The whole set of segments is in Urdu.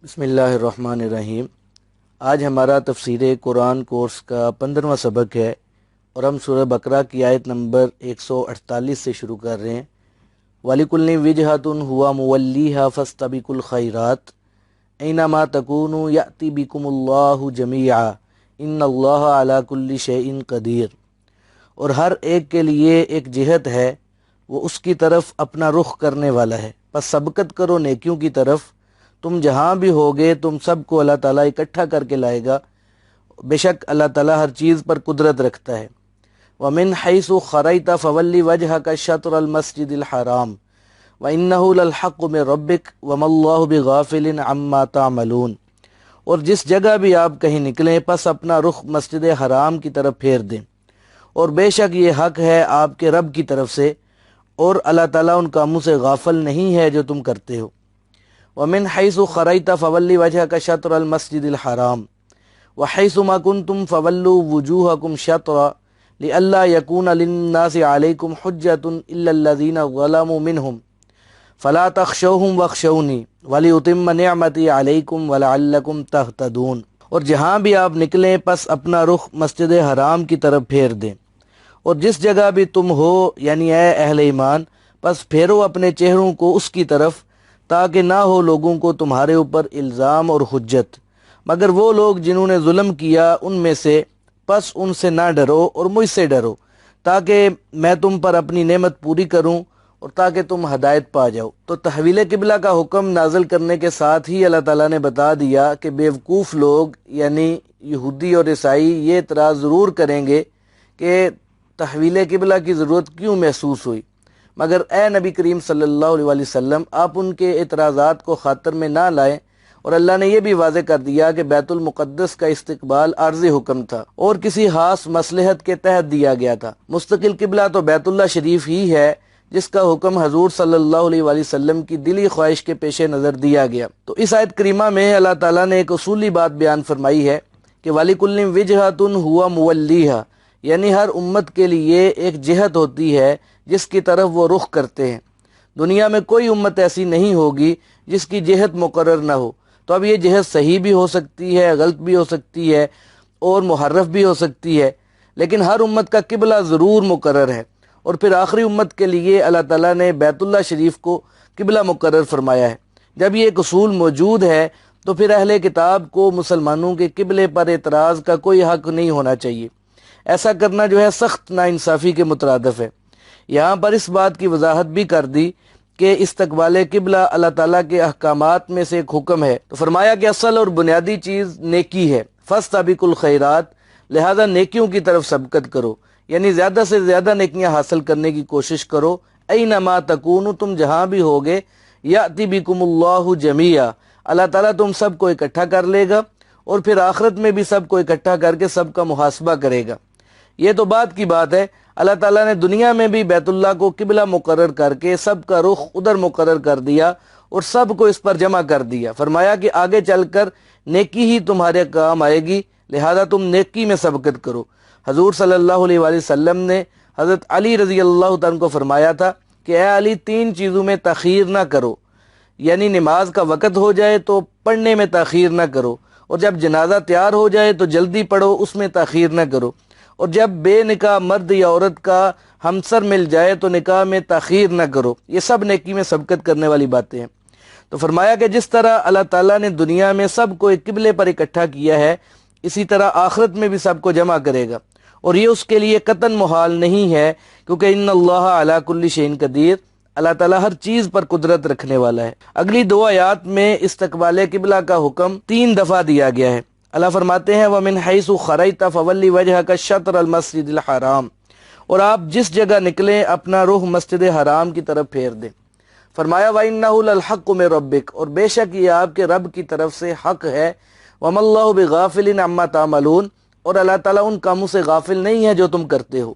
بسم اللہ الرحمن الرحیم۔ آج ہمارا تفسیر قرآن کورس کا 15واں سبق ہے اور ہم سورہ بقرہ کی آیت نمبر 148 سے شروع کر رہے ہیں۔ وَلِكُلٍّ وِجْهَةٌ هُوَ مُوَلِّيهَا فَاسْتَبِقُوا الْخَيْرَاتِ أَيْنَمَا تَكُونُوا يَأْتِ بِكُمُ اللَّهُ جَمِيعًا إِنَّ اللَّهَ عَلَى كُلِّ شَيْءٍ قَدِيرٌ۔ اور ہر ایک کے لیے ایک جہت ہے، وہ اس کی طرف اپنا رخ کرنے والا ہے، پس سبقت کرو نیکیوں کی طرف، تم جہاں بھی ہوگے تم سب کو اللہ تعالیٰ اکٹھا کر کے لائے گا، بے شک اللہ تعالیٰ ہر چیز پر قدرت رکھتا ہے۔ وَمِنْ حَيْثُ خَرَجْتَ فَوَلِّ وَجْهَكَ شَطْرَ الْمَسْجِدِ الْحَرَامِ وَإِنَّهُ لَلْحَقُّ مِنْ رَبِّكَ وَمَا اللَّهُ بِغَافِلٍ عَمَّا تَعْمَلُونَ۔ اور جس جگہ بھی آپ کہیں نکلیں پس اپنا رخ مسجد حرام کی طرف پھیر دیں، اور بے شک یہ حق ہے آپ کے رب کی طرف سے، اور اللہ تعالیٰ ان کاموں سے غافل نہیں ہے جو تم کرتے ہو۔ وَمِنْ حَيْثُ خَرَجْتَ فَوَلِّ وَجْهَكَ شَطْرَ الْمَسْجِدِ الْحَرَامِ وَحَيْثُ مَا كُنْتُمْ فَوَلُّوا وُجُوهَكُمْ شَطْرَهُ لِئَلَّا يَكُونَ لِلنَّاسِ عَلَيْكُمْ حُجَّةٌ إِلَّا الَّذِينَ ظَلَمُوا مِنْهُمْ فَلَا تَخْشَوْهُمْ وَاخْشَوْنِي وَلِأُتِمَّ نِعْمَتِي عَلَيْكُمْ وَلَعَلَّكُمْ تَهْتَدُونَ۔ اور جہاں بھی آپ نکلیں پس اپنا رخ مسجد حرام کی طرف پھیر دیں، اور جس جگہ بھی تم ہو یعنی اے اہل ایمان، پس پھیرو اپنے چہروں کو اس کی طرف، تاکہ نہ ہو لوگوں کو تمہارے اوپر الزام اور حجت، مگر وہ لوگ جنہوں نے ظلم کیا ان میں سے، پس ان سے نہ ڈرو اور مجھ سے ڈرو، تاکہ میں تم پر اپنی نعمت پوری کروں اور تاکہ تم ہدایت پا جاؤ۔ تو تحویل قبلہ کا حکم نازل کرنے کے ساتھ ہی اللہ تعالیٰ نے بتا دیا کہ بیوقوف لوگ یعنی یہودی اور عیسائی یہ اعتراض ضرور کریں گے کہ تحویل قبلہ کی ضرورت کیوں محسوس ہوئی، مگر اے نبی کریم صلی اللہ علیہ وسلم آپ ان کے اعتراضات کو خاطر میں نہ لائیں، اور اللہ نے یہ بھی واضح کر دیا کہ بیت المقدس کا استقبال عارضی حکم تھا اور کسی خاص مصلحت کے تحت دیا گیا تھا۔ مستقل قبلہ تو بیت اللہ شریف ہی ہے، جس کا حکم حضور صلی اللہ علیہ وسلم کی دلی خواہش کے پیش نظر دیا گیا۔ تو اس آیت کریمہ میں اللہ تعالیٰ نے ایک اصولی بات بیان فرمائی ہے کہ وَلِكُلٍّ وِجْهَةٌ هُوَ مُوَلِّيهَا، یعنی ہر امت کے لیے ایک جہت ہوتی ہے جس کی طرف وہ رخ کرتے ہیں۔ دنیا میں کوئی امت ایسی نہیں ہوگی جس کی جہت مقرر نہ ہو۔ تو اب یہ جہت صحیح بھی ہو سکتی ہے، غلط بھی ہو سکتی ہے اور محرف بھی ہو سکتی ہے، لیکن ہر امت کا قبلہ ضرور مقرر ہے۔ اور پھر آخری امت کے لیے اللہ تعالیٰ نے بیت اللہ شریف کو قبلہ مقرر فرمایا ہے۔ جب یہ ایک اصول موجود ہے تو پھر اہل کتاب کو مسلمانوں کے قبلے پر اعتراض کا کوئی حق نہیں ہونا چاہیے۔ ایسا کرنا جو ہے سخت ناانصافی کے مترادف ہے۔ یہاں پر اس بات کی وضاحت بھی کر دی کہ استقبال قبلہ اللہ تعالیٰ کے احکامات میں سے ایک حکم ہے، تو فرمایا کہ اصل اور بنیادی چیز نیکی ہے، فاستبقوا الخیرات، لہذا نیکیوں کی طرف سبقت کرو، یعنی زیادہ سے زیادہ نیکیاں حاصل کرنے کی کوشش کرو۔ اینما تکونوا، تم جہاں بھی ہوگے، یأتی بکم اللہ جمیعا، اللہ تعالیٰ تم سب کو اکٹھا کر لے گا، اور پھر آخرت میں بھی سب کو اکٹھا کر کے سب کا محاسبہ کرے گا۔ یہ تو بات کی بات ہے، اللہ تعالیٰ نے دنیا میں بھی بیت اللہ کو قبلہ مقرر کر کے سب کا رخ ادھر مقرر کر دیا اور سب کو اس پر جمع کر دیا۔ فرمایا کہ آگے چل کر نیکی ہی تمہارے کام آئے گی، لہذا تم نیکی میں سبقت کرو۔ حضور صلی اللہ علیہ وسلم نے حضرت علی رضی اللہ عنہ کو فرمایا تھا کہ اے علی، 3 چیزوں میں تاخیر نہ کرو، یعنی نماز کا وقت ہو جائے تو پڑھنے میں تاخیر نہ کرو، اور جب جنازہ تیار ہو جائے تو جلدی پڑھو، اس میں تاخیر نہ کرو، اور جب بے نکاح مرد یا عورت کا ہمسر مل جائے تو نکاح میں تاخیر نہ کرو۔ یہ سب نیکی میں سبقت کرنے والی باتیں ہیں۔ تو فرمایا کہ جس طرح اللہ تعالیٰ نے دنیا میں سب کو ایک قبلے پر اکٹھا کیا ہے، اسی طرح آخرت میں بھی سب کو جمع کرے گا، اور یہ اس کے لیے قطعاً محال نہیں ہے، کیونکہ ان اللہ علی کل شیء قدیر، اللہ تعالیٰ ہر چیز پر قدرت رکھنے والا ہے۔ اگلی 2 آیات میں استقبال قبلہ کا حکم 3 دفعہ دیا گیا ہے۔ اللہ فرماتے ہیں وَمِنْ حَيْثُ خَرَجْتَ فَوَلِّ وَجْهَكَ شَطْرَ الْمَسْجِدِ الْحَرَامِ، اور آپ جس جگہ نکلیں اپنا رخ مسجد حرام کی طرف پھیر دیں۔ فرمایا وَإِنَّهُ لَلْحَقُّ مِنْ رَبِّكَ، اور بے شک یہ آپ کے رب کی طرف سے حق ہے۔ وَمَا اللَّهُ بِغَافِلٍ عَمَّا تَعْمَلُونَ، اور اللہ تعالیٰ ان کاموں سے غافل نہیں ہے جو تم کرتے ہو۔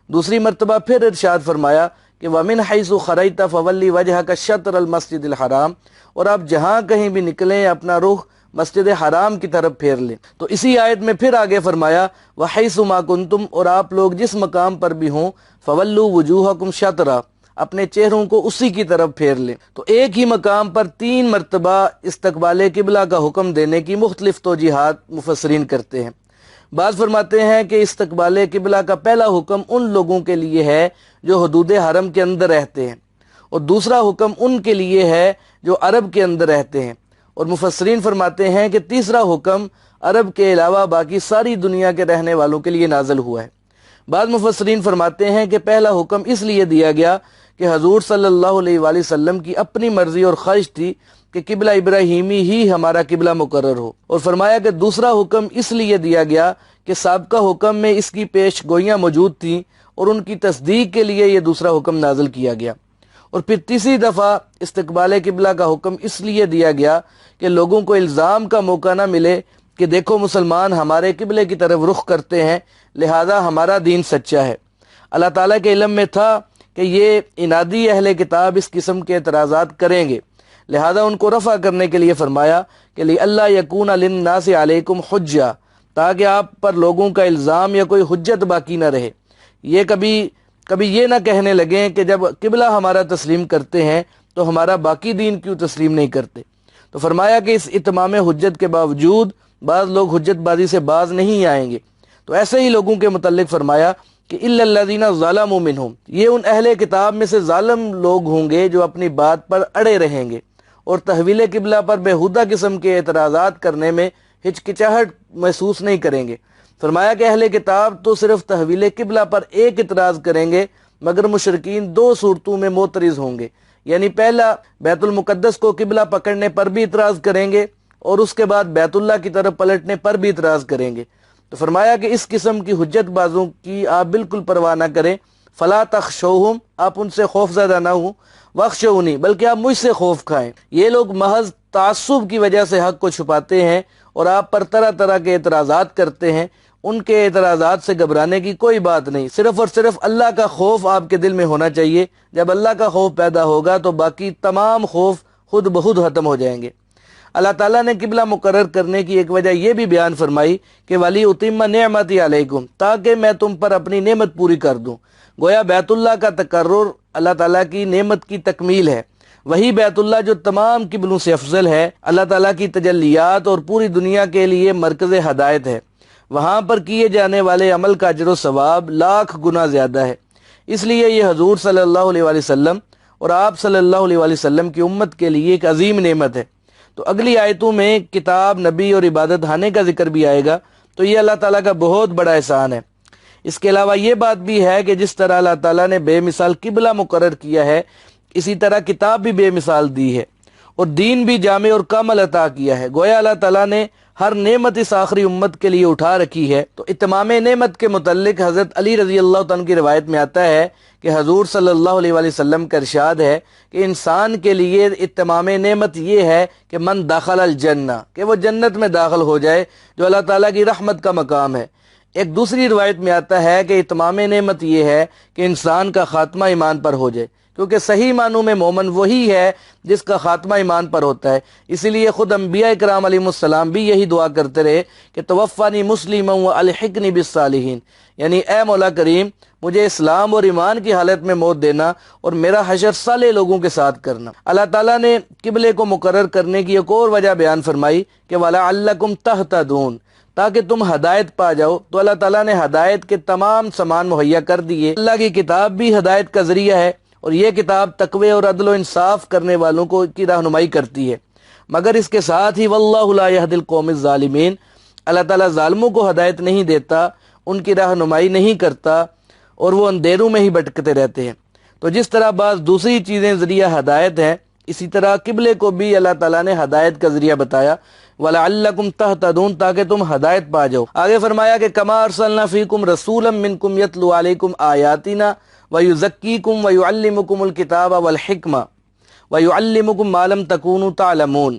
دوسری مرتبہ پھر ارشاد فرمایا کہ وَمِنْ حَيْثُ خَرَجْتَ فَوَلِّ وَجْهَكَ شَطْرَ الْمَسْجِدِ الْحَرَامِ، اور آپ جہاں کہیں بھی نکلیں اپنا رخ مسجد حرام کی طرف پھیر لیں۔ تو اسی آیت میں پھر آگے فرمایا وَحَيْثُ مَا كُنْتُمْ، اور آپ لوگ جس مقام پر بھی ہوں، فَوَلُّوا وُجُوهَكُمْ شَطْرَهُ، اپنے چہروں کو اسی کی طرف پھیر لیں۔ تو ایک ہی مقام پر 3 مرتبہ استقبال قبلہ کا حکم دینے کی مختلف توجیحات مفسرین کرتے ہیں۔ بعض فرماتے ہیں کہ استقبال قبلہ کا پہلا حکم ان لوگوں کے لیے ہے جو حدود حرم کے اندر رہتے ہیں، اور دوسرا حکم ان کے لیے ہے جو عرب کے اندر رہتے ہیں، اور مفسرین فرماتے ہیں کہ تیسرا حکم عرب کے علاوہ باقی ساری دنیا کے رہنے والوں کے لیے نازل ہوا ہے۔ بعض مفسرین فرماتے ہیں کہ پہلا حکم اس لیے دیا گیا کہ حضور صلی اللہ علیہ وآلہ وسلم کی اپنی مرضی اور خواہش تھی کہ قبلہ ابراہیمی ہی ہمارا قبلہ مقرر ہو، اور فرمایا کہ دوسرا حکم اس لیے دیا گیا کہ سابقہ حکم میں اس کی پیش گوئیاں موجود تھیں اور ان کی تصدیق کے لیے یہ دوسرا حکم نازل کیا گیا، اور پھر تیسری دفعہ استقبال قبلہ کا حکم اس لیے دیا گیا کہ لوگوں کو الزام کا موقع نہ ملے کہ دیکھو مسلمان ہمارے قبلے کی طرف رخ کرتے ہیں، لہذا ہمارا دین سچا ہے۔ اللہ تعالیٰ کے علم میں تھا کہ یہ عنادی اہل کتاب اس قسم کے اعتراضات کریں گے، لہذا ان کو رفع کرنے کے لیے فرمایا کہ لِأَلَّا يَكُونَ لِلنَّاسِ عَلَيْكُمْ حُجَّةٌ، تاکہ آپ پر لوگوں کا الزام یا کوئی حجت باقی نہ رہے، یہ کبھی یہ نہ کہنے لگیں کہ جب قبلہ ہمارا تسلیم کرتے ہیں تو ہمارا باقی دین کیوں تسلیم نہیں کرتے۔ تو فرمایا کہ اس اتمام حجت کے باوجود بعض لوگ حجت بازی سے باز نہیں آئیں گے۔ تو ایسے ہی لوگوں کے متعلق فرمایا کہ إِلَّا الَّذِينَ ظَلَمُوا مِنْهُمْ، یہ ان اہل کتاب میں سے ظالم لوگ ہوں گے جو اپنی بات پر اڑے رہیں گے اور تحویل قبلہ پر بےہودہ قسم کے اعتراضات کرنے میں ہچکچاہٹ محسوس نہیں کریں گے۔ فرمایا کہ اہل کتاب تو صرف تحویل قبلہ پر ایک اعتراض کریں گے، مگر مشرکین 2 صورتوں میں معترض ہوں گے، یعنی پہلا بیت المقدس کو قبلہ پکڑنے پر بھی اعتراض کریں گے، اور اس کے بعد بیت اللہ کی طرف پلٹنے پر بھی اعتراض کریں گے۔ تو فرمایا کہ اس قسم کی حجت بازوں کی آپ بالکل پرواہ نہ کریں، فلا تخشوہم، آپ ان سے خوف زدہ نہ ہوں، واخشونی، بلکہ آپ مجھ سے خوف کھائیں۔ یہ لوگ محض تعصب کی وجہ سے حق کو چھپاتے ہیں اور آپ پر طرح طرح کے اعتراضات کرتے ہیں، ان کے اعتراضات سے گھبرانے کی کوئی بات نہیں، صرف اور صرف اللہ کا خوف آپ کے دل میں ہونا چاہیے۔ جب اللہ کا خوف پیدا ہوگا تو باقی تمام خوف خود بخود ختم ہو جائیں گے۔ اللہ تعالیٰ نے قبلہ مقرر کرنے کی ایک وجہ یہ بھی بیان فرمائی کہ وَلِأُتِمَّ نِعْمَتِي عَلَيْكُمْ، تاکہ میں تم پر اپنی نعمت پوری کر دوں۔ گویا بیت اللہ کا تقرر اللہ تعالیٰ کی نعمت کی تکمیل ہے، وہی بیت اللہ جو تمام قبلوں سے افضل ہے، اللہ تعالیٰ کی تجلیات اور پوری دنیا کے لیے مرکز ہدایت ہے، وہاں پر کیے جانے والے عمل کا اجر و ثواب لاکھ گنا زیادہ ہے۔ اس لیے یہ حضور صلی اللہ علیہ وآلہ وسلم اور آپ صلی اللہ علیہ وآلہ وسلم کی امت کے لیے ایک عظیم نعمت ہے۔ تو اگلی آیتوں میں کتاب، نبی اور عبادت خانے کا ذکر بھی آئے گا، تو یہ اللہ تعالیٰ کا بہت بڑا احسان ہے۔ اس کے علاوہ یہ بات بھی ہے کہ جس طرح اللہ تعالیٰ نے بے مثال قبلہ مقرر کیا ہے، اسی طرح کتاب بھی بے مثال دی ہے، اور دین بھی جامع اور کامل عطا کیا ہے۔ گویا اللہ تعالیٰ نے ہر نعمت اس آخری امت کے لیے اٹھا رکھی ہے۔ تو اتمام نعمت کے متعلق حضرت علی رضی اللہ عنہ کی روایت میں آتا ہے کہ حضور صلی اللہ علیہ وآلہ وسلم کا ارشاد ہے کہ انسان کے لیے اتمام نعمت یہ ہے کہ من دخل الجنہ، کہ وہ جنت میں داخل ہو جائے، جو اللہ تعالیٰ کی رحمت کا مقام ہے۔ ایک دوسری روایت میں آتا ہے کہ اتمام نعمت یہ ہے کہ انسان کا خاتمہ ایمان پر ہو جائے، کیونکہ صحیح معنوں میں مومن وہی ہے جس کا خاتمہ ایمان پر ہوتا ہے۔ اسی لیے خود انبیاء کرام علیہ السلام بھی یہی دعا کرتے رہے کہ توفانی مسلما والحقنی بالصالحین، یعنی اے مولا کریم مجھے اسلام اور ایمان کی حالت میں موت دینا اور میرا حشر صالح لوگوں کے ساتھ کرنا۔ اللہ تعالیٰ نے قبلے کو مقرر کرنے کی ایک اور وجہ بیان فرمائی کہ وَلَعَلَّكُمْ تَهْتَدُونَ، تاکہ تم ہدایت پا جاؤ۔ تو اللہ تعالیٰ نے ہدایت کے تمام سامان مہیا کر دیے۔ اللہ کی کتاب بھی ہدایت کا ذریعہ ہے، اور یہ کتاب تقوی اور عدل و انصاف کرنے والوں کو کی رہنمائی کرتی ہے، مگر اس کے ساتھ ہی واللہ لا یہدی القوم الظالمین، اللہ تعالیٰ ظالموں کو ہدایت نہیں دیتا، ان کی رہنمائی نہیں کرتا، اور وہ اندھیروں میں ہی بھٹکتے رہتے ہیں۔ تو جس طرح بعض دوسری چیزیں ذریعہ ہدایت ہیں، اسی طرح قبلے کو بھی اللہ تعالیٰ نے ہدایت کا ذریعہ بتایا، وَلَعَلَّكُمْ تَهْتَدُونَ، تاکہ تم ہدایت پا جاؤ۔ آگے فرمایا کہ کما ارسلنا فیکم رسولا منکم یتلو علیکم آیاتنا وَيُزَكِّيكُمْ وَيُعَلِّمُكُمُ الْكِتَابَ وَالْحِكْمَةَ وَيُعَلِّمُكُمْ مَا لَمْ تَكُونُوا تَعْلَمُونَ،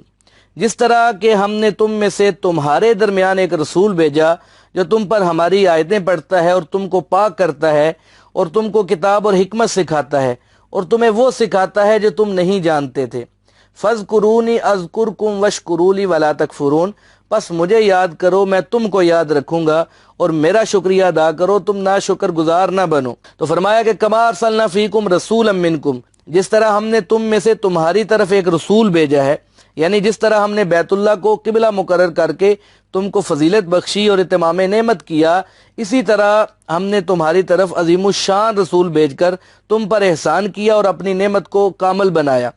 جس طرح کہ ہم نے تم میں سے تمہارے درمیان ایک رسول بھیجا جو تم پر ہماری آیتیں پڑھتا ہے اور تم کو پاک کرتا ہے اور تم کو کتاب اور حکمت سکھاتا ہے اور تمہیں وہ سکھاتا ہے جو تم نہیں جانتے تھے۔ فَاذْكُرُونِي أَذْكُرْكُمْ وَاشْكُرُوا لِي وَلَا تَكْفُرُونَ، پس مجھے یاد کرو میں تم کو یاد رکھوں گا، اور میرا شکریہ ادا کرو تم ناشکر گزار نہ بنو۔ تو فرمایا کہ کما ارسلنا فیکم رسولا منکم، جس طرح ہم نے تم میں سے تمہاری طرف ایک رسول بھیجا ہے، یعنی جس طرح ہم نے بیت اللہ کو قبلہ مقرر کر کے تم کو فضیلت بخشی اور اتمام نعمت کیا، اسی طرح ہم نے تمہاری طرف عظیم الشان رسول بھیج کر تم پر احسان کیا اور اپنی نعمت کو کامل بنایا۔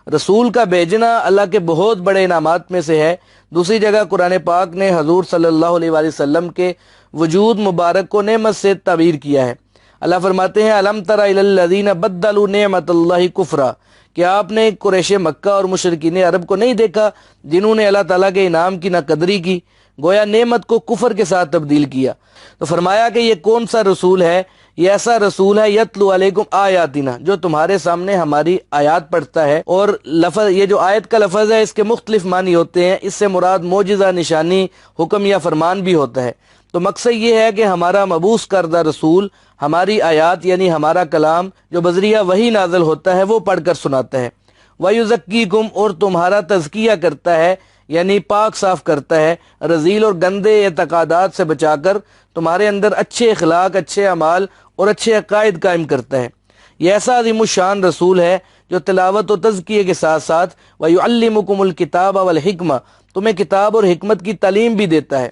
رسول کا بھیجنا اللہ کے بہت بڑے انعامات میں سے ہے۔ دوسری جگہ قرآن پاک نے حضور صلی اللہ علیہ وآلہ وسلم کے وجود مبارک کو نعمت سے تعبیر کیا ہے۔ اللہ فرماتے ہیں الم تر الی الذین بدلوا نعمت اللہ کفرا، کہ آپ نے قریش مکہ اور مشرکین عرب کو نہیں دیکھا جنہوں نے اللہ تعالیٰ کے انعام کی ناقدری کی، گویا نعمت کو کفر کے ساتھ تبدیل کیا۔ تو فرمایا کہ یہ کون سا رسول ہے؟ یہ ایسا رسول ہے یتلو علیکم آیاتنا، جو تمہارے سامنے ہماری آیات پڑھتا ہے۔ اور لفظ، یہ جو آیت کا لفظ ہے، اس کے مختلف معنی ہوتے ہیں۔ اس سے مراد معجزہ، نشانی، حکم یا فرمان بھی ہوتا ہے۔ تو مقصد یہ ہے کہ ہمارا مبعوث کردہ رسول ہماری آیات یعنی ہمارا کلام جو بذریعہ وحی نازل ہوتا ہے وہ پڑھ کر سناتا ہے۔ وَيُزَكِّيكُمْ، اور تمہارا تزکیہ کرتا ہے، یعنی پاک صاف کرتا ہے، رذیل اور گندے اعتقادات سے بچا کر تمہارے اندر اچھے اخلاق، اچھے اعمال اور اچھے عقائد قائم کرتا ہے۔ یہ ایسا عظیم الشان رسول ہے جو تلاوت و تزکیے کے ساتھ ساتھ وَيُعَلِّمُكُمُ الْكِتَابَ وَالْحِكْمَةَ، تمہیں کتاب اور حکمت کی تعلیم بھی دیتا ہے۔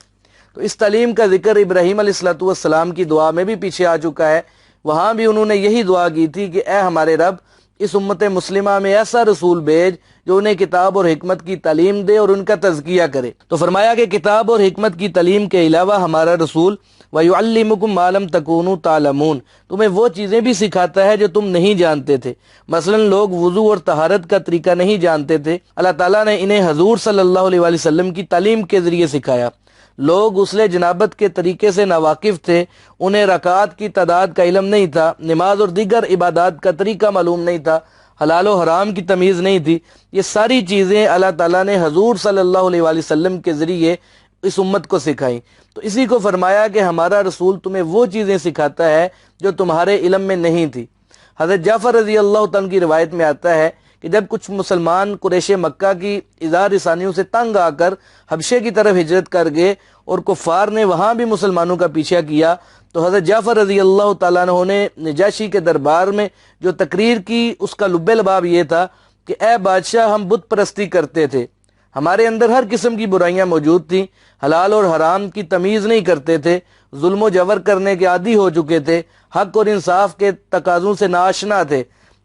تو اس تعلیم کا ذکر ابراہیم علیہ السلام کی دعا میں بھی پیچھے آ چکا ہے۔ وہاں بھی انہوں نے یہی دعا کی تھی کہ اے ہمارے رب، اس امت مسلمہ میں ایسا رسول بھیج جو انہیں کتاب اور حکمت کی تعلیم دے اور ان کا تزکیہ کرے۔ تو فرمایا کہ کتاب اور حکمت کی تعلیم کے علاوہ ہمارا رسول وَيُعَلِّمُكُم مَّا لَمْ تَكُونُوا تَعْلَمُونَ، تمہیں وہ چیزیں بھی سکھاتا ہے جو تم نہیں جانتے تھے۔ مثلا لوگ وضو اور طہارت کا طریقہ نہیں جانتے تھے، اللہ تعالیٰ نے انہیں حضور صلی اللہ علیہ وآلہ وسلم کی تعلیم کے ذریعے سکھایا۔ لوگ غسل جنابت کے طریقے سے ناواقف تھے، انہیں رکعات کی تعداد کا علم نہیں تھا، نماز اور دیگر عبادات کا طریقہ معلوم نہیں تھا، حلال و حرام کی تمیز نہیں تھی۔ یہ ساری چیزیں اللہ تعالیٰ نے حضور صلی اللہ علیہ وآلہ وسلم کے ذریعے اس امت کو سکھائیں۔ تو اسی کو فرمایا کہ ہمارا رسول تمہیں وہ چیزیں سکھاتا ہے جو تمہارے علم میں نہیں تھی۔ حضرت جعفر رضی اللہ تعالیٰ کی روایت میں آتا ہے کہ جب کچھ مسلمان قریش مکہ کی اظہار رسانیوں سے تنگ آ کر حبشے کی طرف ہجرت کر گئے اور کفار نے وہاں بھی مسلمانوں کا پیچھا کیا، تو حضرت جعفر رضی اللہ تعالیٰ عنہ نے نجاشی کے دربار میں جو تقریر کی اس کا لب لباب یہ تھا کہ اے بادشاہ، ہم بت پرستی کرتے تھے، ہمارے اندر ہر قسم کی برائیاں موجود تھیں، حلال اور حرام کی تمیز نہیں کرتے تھے، ظلم و جبر کرنے کے عادی ہو چکے تھے، حق اور انصاف کے تقاضوں سے ناآشنا تھے۔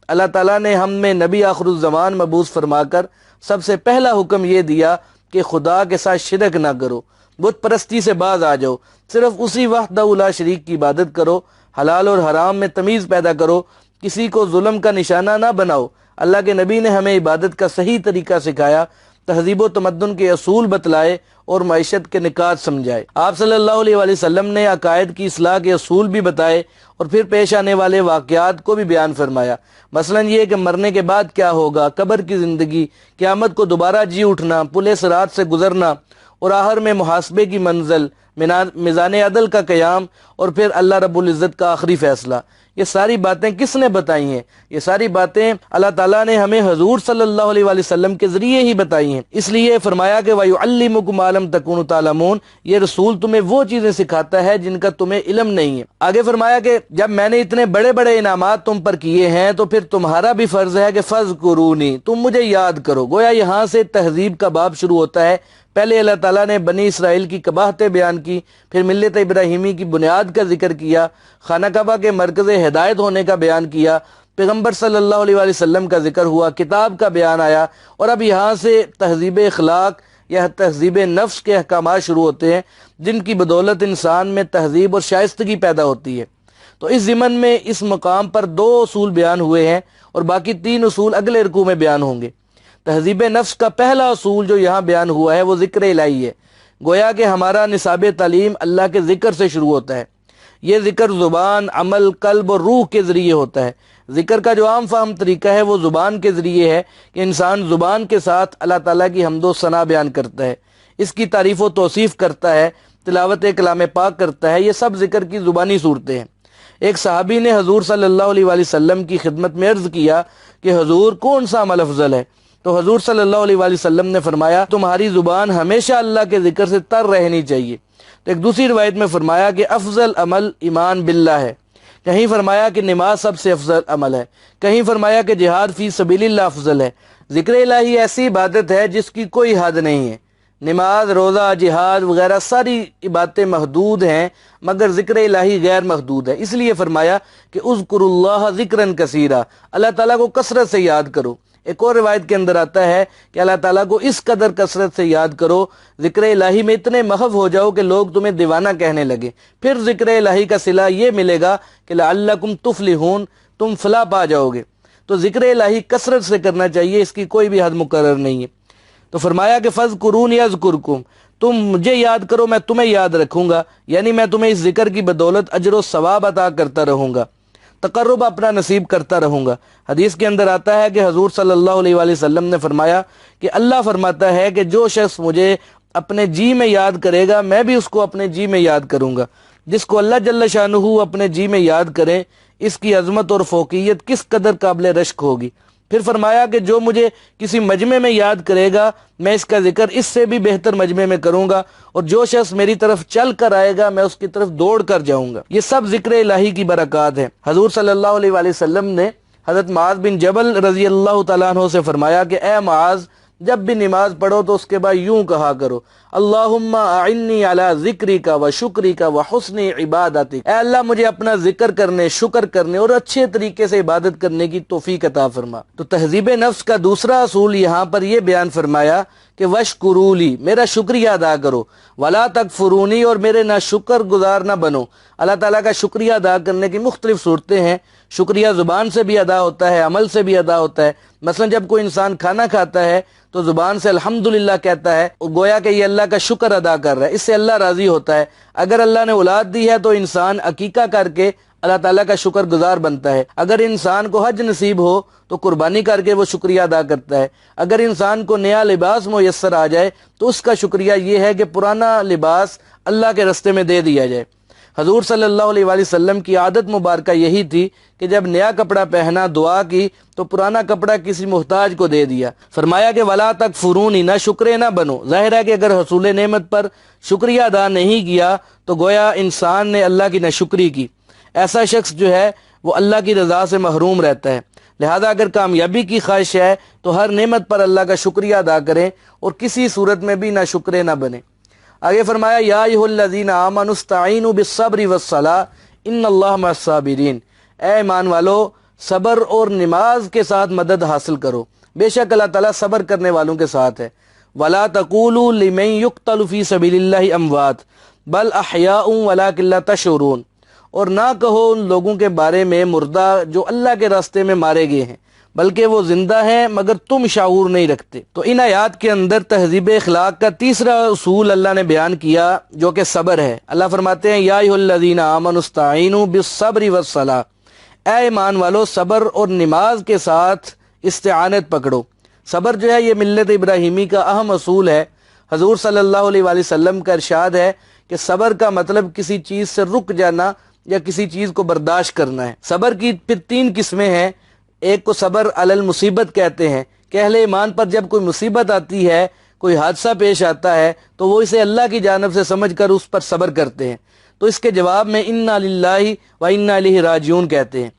اللہ تعالیٰ نے ہم میں نبی آخر الزمان مبعوث فرما کر سب سے پہلا حکم یہ دیا کہ خدا کے ساتھ شرک نہ کرو، بت پرستی سے باز آ جاؤ، صرف اسی وحدہ لا شریک کی عبادت کرو، حلال اور حرام میں تمیز پیدا کرو، کسی کو ظلم کا نشانہ نہ بناؤ۔ اللہ کے نبی نے ہمیں عبادت کا صحیح طریقہ سکھایا، تہذیب و تمدن کے اصول بتلائے اور معیشت کے نکات سمجھائے۔ آپ صلی اللہ علیہ وآلہ وسلم نے عقائد کی اصلاح کے اصول بھی بتائے اور پھر پیش آنے والے واقعات کو بھی بیان فرمایا۔ مثلا یہ کہ مرنے کے بعد کیا ہوگا، قبر کی زندگی، قیامت کو دوبارہ جی اٹھنا، پل صراط سے گزرنا اور آخر میں محاسبے کی منزل، میزان عدل کا قیام اور پھر اللہ رب العزت کا آخری فیصلہ۔ یہ ساری باتیں کس نے بتائی ہیں؟ یہ ساری باتیں اللہ تعالیٰ نے ہمیں حضور صلی اللہ علیہ وآلہ وسلم کے ذریعے ہی بتائی ہیں۔ اس لیے فرمایا کہ وَيُعَلِّمُكُم مَّا لَمْ تَكُونُوا تَعْلَمُونَ، یہ رسول تمہیں وہ چیزیں سکھاتا ہے جن کا تمہیں علم نہیں ہے۔ آگے فرمایا کہ جب میں نے اتنے بڑے بڑے انعامات تم پر کیے ہیں تو پھر تمہارا بھی فرض ہے کہ فَاذْكُرُونِي، تم مجھے یاد کرو۔ گویا یہاں سے تہذیب کا باب شروع ہوتا ہے۔ پہلے اللہ تعالیٰ نے بنی اسرائیل کی قباحتیں بیان کی، پھر ملت ابراہیمی کی بنیاد کا ذکر کیا، خانہ کعبہ کے مرکز ہدایت ہونے کا بیان کیا، پیغمبر صلی اللہ علیہ وآلہ وسلم کا ذکر ہوا، کتاب کا بیان آیا، اور اب یہاں سے تہذیب اخلاق یا تہذیب نفس کے احکامات شروع ہوتے ہیں جن کی بدولت انسان میں تہذیب اور شائستگی پیدا ہوتی ہے۔ تو اس ضمن میں اس مقام پر 2 اصول بیان ہوئے ہیں اور باقی 3 اصول اگلے رکوع میں بیان ہوں گے۔ تہذیب نفس کا پہلا اصول جو یہاں بیان ہوا ہے وہ ذکر الہی ہے۔ گویا کہ ہمارا نصاب تعلیم اللہ کے ذکر سے شروع ہوتا ہے۔ یہ ذکر زبان، عمل، قلب اور روح کے ذریعے ہوتا ہے۔ ذکر کا جو عام فہم طریقہ ہے وہ زبان کے ذریعے ہے کہ انسان زبان کے ساتھ اللہ تعالیٰ کی حمد و ثنا بیان کرتا ہے، اس کی تعریف و توصیف کرتا ہے، تلاوت کلام پاک کرتا ہے۔ یہ سب ذکر کی زبانی صورتیں ہیں۔ ایک صحابی نے حضور صلی اللہ علیہ وآلہ وسلم کی خدمت میں عرض کیا کہ حضور کون سا عمل افضل ہے؟ تو حضور صلی اللہ علیہ وآلہ وسلم نے فرمایا تمہاری زبان ہمیشہ اللہ کے ذکر سے تر رہنی چاہیے۔ تو ایک دوسری روایت میں فرمایا کہ افضل عمل ایمان باللہ ہے، کہیں فرمایا کہ نماز سب سے افضل عمل ہے، کہیں فرمایا کہ جہاد فی سبیل اللہ افضل ہے۔ ذکر الہی ایسی عبادت ہے جس کی کوئی حد نہیں ہے۔ نماز، روزہ، جہاد وغیرہ ساری عبادتیں محدود ہیں، مگر ذکر الہی غیر محدود ہے۔ اس لیے فرمایا کہ اذکروا اللہ ذکرا کثیرا، اللہ تعالیٰ کو کثرت سے یاد کرو۔ ایک اور روایت کے اندر آتا ہے کہ اللہ تعالیٰ کو اس قدر کثرت سے یاد کرو، ذکر الہی میں اتنے محو ہو جاؤ کہ لوگ تمہیں دیوانہ کہنے لگے۔ پھر ذکر الہی کا صلہ یہ ملے گا کہ لعلکم تفلحون، تم فلاح پا جاؤ گے۔ تو ذکر الہی کثرت سے کرنا چاہیے، اس کی کوئی بھی حد مقرر نہیں ہے۔ تو فرمایا کہ فاذکرونی اذکرکم، تم مجھے یاد کرو میں تمہیں یاد رکھوں گا، یعنی میں تمہیں اس ذکر کی بدولت اجر و ثواب عطا کرتا رہوں گا، تقرب اپنا نصیب کرتا رہوں گا۔ حدیث کے اندر آتا ہے کہ حضور صلی اللہ علیہ وآلہ وسلم نے فرمایا کہ اللہ فرماتا ہے کہ جو شخص مجھے اپنے جی میں یاد کرے گا میں بھی اس کو اپنے جی میں یاد کروں گا۔ جس کو اللہ جل شانہ اپنے جی میں یاد کرے، اس کی عظمت اور فوقیت کس قدر قابل رشک ہوگی۔ پھر فرمایا کہ جو مجھے کسی مجمع میں یاد کرے گا میں اس کا ذکر اس سے بھی بہتر مجمع میں کروں گا، اور جو شخص میری طرف چل کر آئے گا میں اس کی طرف دوڑ کر جاؤں گا۔ یہ سب ذکر الہی کی برکات ہیں۔ حضور صلی اللہ علیہ وآلہ وسلم نے حضرت معاذ بن جبل رضی اللہ تعالیٰ عنہ سے فرمایا کہ اے معاذ، جب بھی نماز پڑھو تو اس کے بعد یوں کہا کرو، اللہم اعنی علی ذکرک و شکرک و حسن عبادتک، اے اللہ مجھے اپنا ذکر کرنے، شکر کرنے اور اچھے طریقے سے عبادت کرنے کی توفیق عطا فرما۔ تو تہذیب نفس کا دوسرا اصول یہاں پر یہ بیان فرمایا کہ وشکروا لی، میرا شکریہ ادا کرو، ولا تکفرونی، اور میرے نہ شکر گزار نہ بنو۔ اللہ تعالیٰ کا شکریہ ادا کرنے کی مختلف صورتیں ہیں۔ شکریہ زبان سے بھی ادا ہوتا ہے، عمل سے بھی ادا ہوتا ہے۔ مثلا جب کوئی انسان کھانا کھاتا ہے تو زبان سے الحمدللہ کہتا ہے، گویا کہ یہ اللہ کا شکر ادا کر رہا ہے، اس سے اللہ راضی ہوتا ہے۔ اگر اللہ نے اولاد دی ہے تو انسان عقیقہ کر کے اللہ تعالیٰ کا شکر گزار بنتا ہے۔ اگر انسان کو حج نصیب ہو تو قربانی کر کے وہ شکریہ ادا کرتا ہے۔ اگر انسان کو نیا لباس میسر آ جائے تو اس کا شکریہ یہ ہے کہ پرانا لباس اللہ کے رستے میں دے دیا جائے۔ حضور صلی اللہ علیہ وآلہ وسلم کی عادت مبارکہ یہی تھی کہ جب نیا کپڑا پہنا دعا کی تو پرانا کپڑا کسی محتاج کو دے دیا۔ فرمایا کہ ولا تکفرونی، نہ شکرے نہ بنو۔ ظاہر ہے کہ اگر حصول نعمت پر شکریہ ادا نہیں کیا تو گویا انسان نے اللہ کی ناشکری کی۔ ایسا شخص جو ہے وہ اللہ کی رضا سے محروم رہتا ہے۔ لہذا اگر کامیابی کی خواہش ہے تو ہر نعمت پر اللہ کا شکریہ ادا کریں اور کسی صورت میں بھی نہ شکرے نہ بنیں۔ آگے فرمایا یا ایھا الذین آمنوا استعینوا بالصبر والصلاۃ ان اللہ مع الصابرین، اے ایمان والو صبر اور نماز کے ساتھ مدد حاصل کرو، بے شک اللہ تعالیٰ صبر کرنے والوں کے ساتھ ہے۔ ولا تقولوا لمن یقتل فی سبیل اللہ اموات بل احیاء ولکن لا تشعرون، اور نہ کہو ان لوگوں کے بارے میں مردہ جو اللہ کے راستے میں مارے گئے ہیں، بلکہ وہ زندہ ہیں مگر تم شعور نہیں رکھتے۔ تو ان آیات کے اندر تہذیب اخلاق کا تیسرا اصول اللہ نے بیان کیا جو کہ صبر ہے۔ اللہ فرماتے ہیں یا ایھا الذین آمنوا استعینوا بالصبر والصلاۃ، اے ایمان والو صبر اور نماز کے ساتھ استعانت پکڑو۔ صبر جو ہے یہ ملت ابراہیمی کا اہم اصول ہے۔ حضور صلی اللہ علیہ وآلہ وسلم کا ارشاد ہے کہ صبر کا مطلب کسی چیز سے رک جانا یا کسی چیز کو برداشت کرنا ہے۔ صبر کی پھر 3 قسمیں ہیں۔ ایک کو صبر علی المصیبت کہتے ہیں کہ اہل ایمان پر جب کوئی مصیبت آتی ہے، کوئی حادثہ پیش آتا ہے تو وہ اسے اللہ کی جانب سے سمجھ کر اس پر صبر کرتے ہیں، تو اس کے جواب میں انا للہ و انا الیہ راجعون کہتے ہیں۔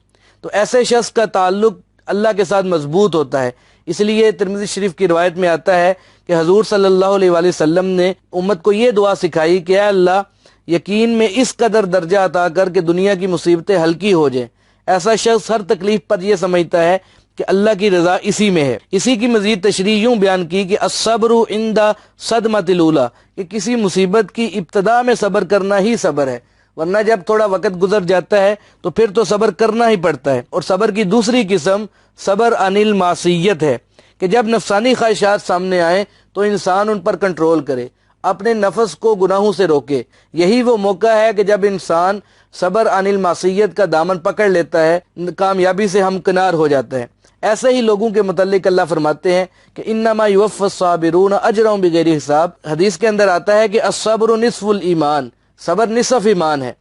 تو ایسے شخص کا تعلق اللہ کے ساتھ مضبوط ہوتا ہے۔ اس لیے ترمذی شریف کی روایت میں آتا ہے کہ حضور صلی اللہ علیہ وآلہ وسلم نے امت کو یہ دعا سکھائی کہ اے اللہ یقین میں اس قدر درجہ عطا کر کہ دنیا کی مصیبتیں ہلکی ہو جائیں۔ ایسا شخص ہر تکلیف پر یہ سمجھتا ہے کہ اللہ کی رضا اسی میں ہے۔ اسی کی مزید تشریح یوں بیان کی کہ الصبر عند صدمۃ الاولی، کہ کسی مصیبت کی ابتدا میں صبر کرنا ہی صبر ہے، ورنہ جب تھوڑا وقت گزر جاتا ہے تو پھر تو صبر کرنا ہی پڑتا ہے۔ اور صبر کی دوسری قسم صبر عن المعصیت ہے کہ جب نفسانی خواہشات سامنے آئیں تو انسان ان پر کنٹرول کرے، اپنے نفس کو گناہوں سے روکے۔ یہی وہ موقع ہے کہ جب انسان صبر عن المعصیت کا دامن پکڑ لیتا ہے، کامیابی سے ہمکنار ہو جاتا ہے۔ ایسے ہی لوگوں کے متعلق اللہ فرماتے ہیں کہ انما یوفی الصابرون اجرهم بغیر حساب۔ حدیث کے اندر آتا ہے کہ الصبر نصف الایمان، صبر نصف ایمان ہے۔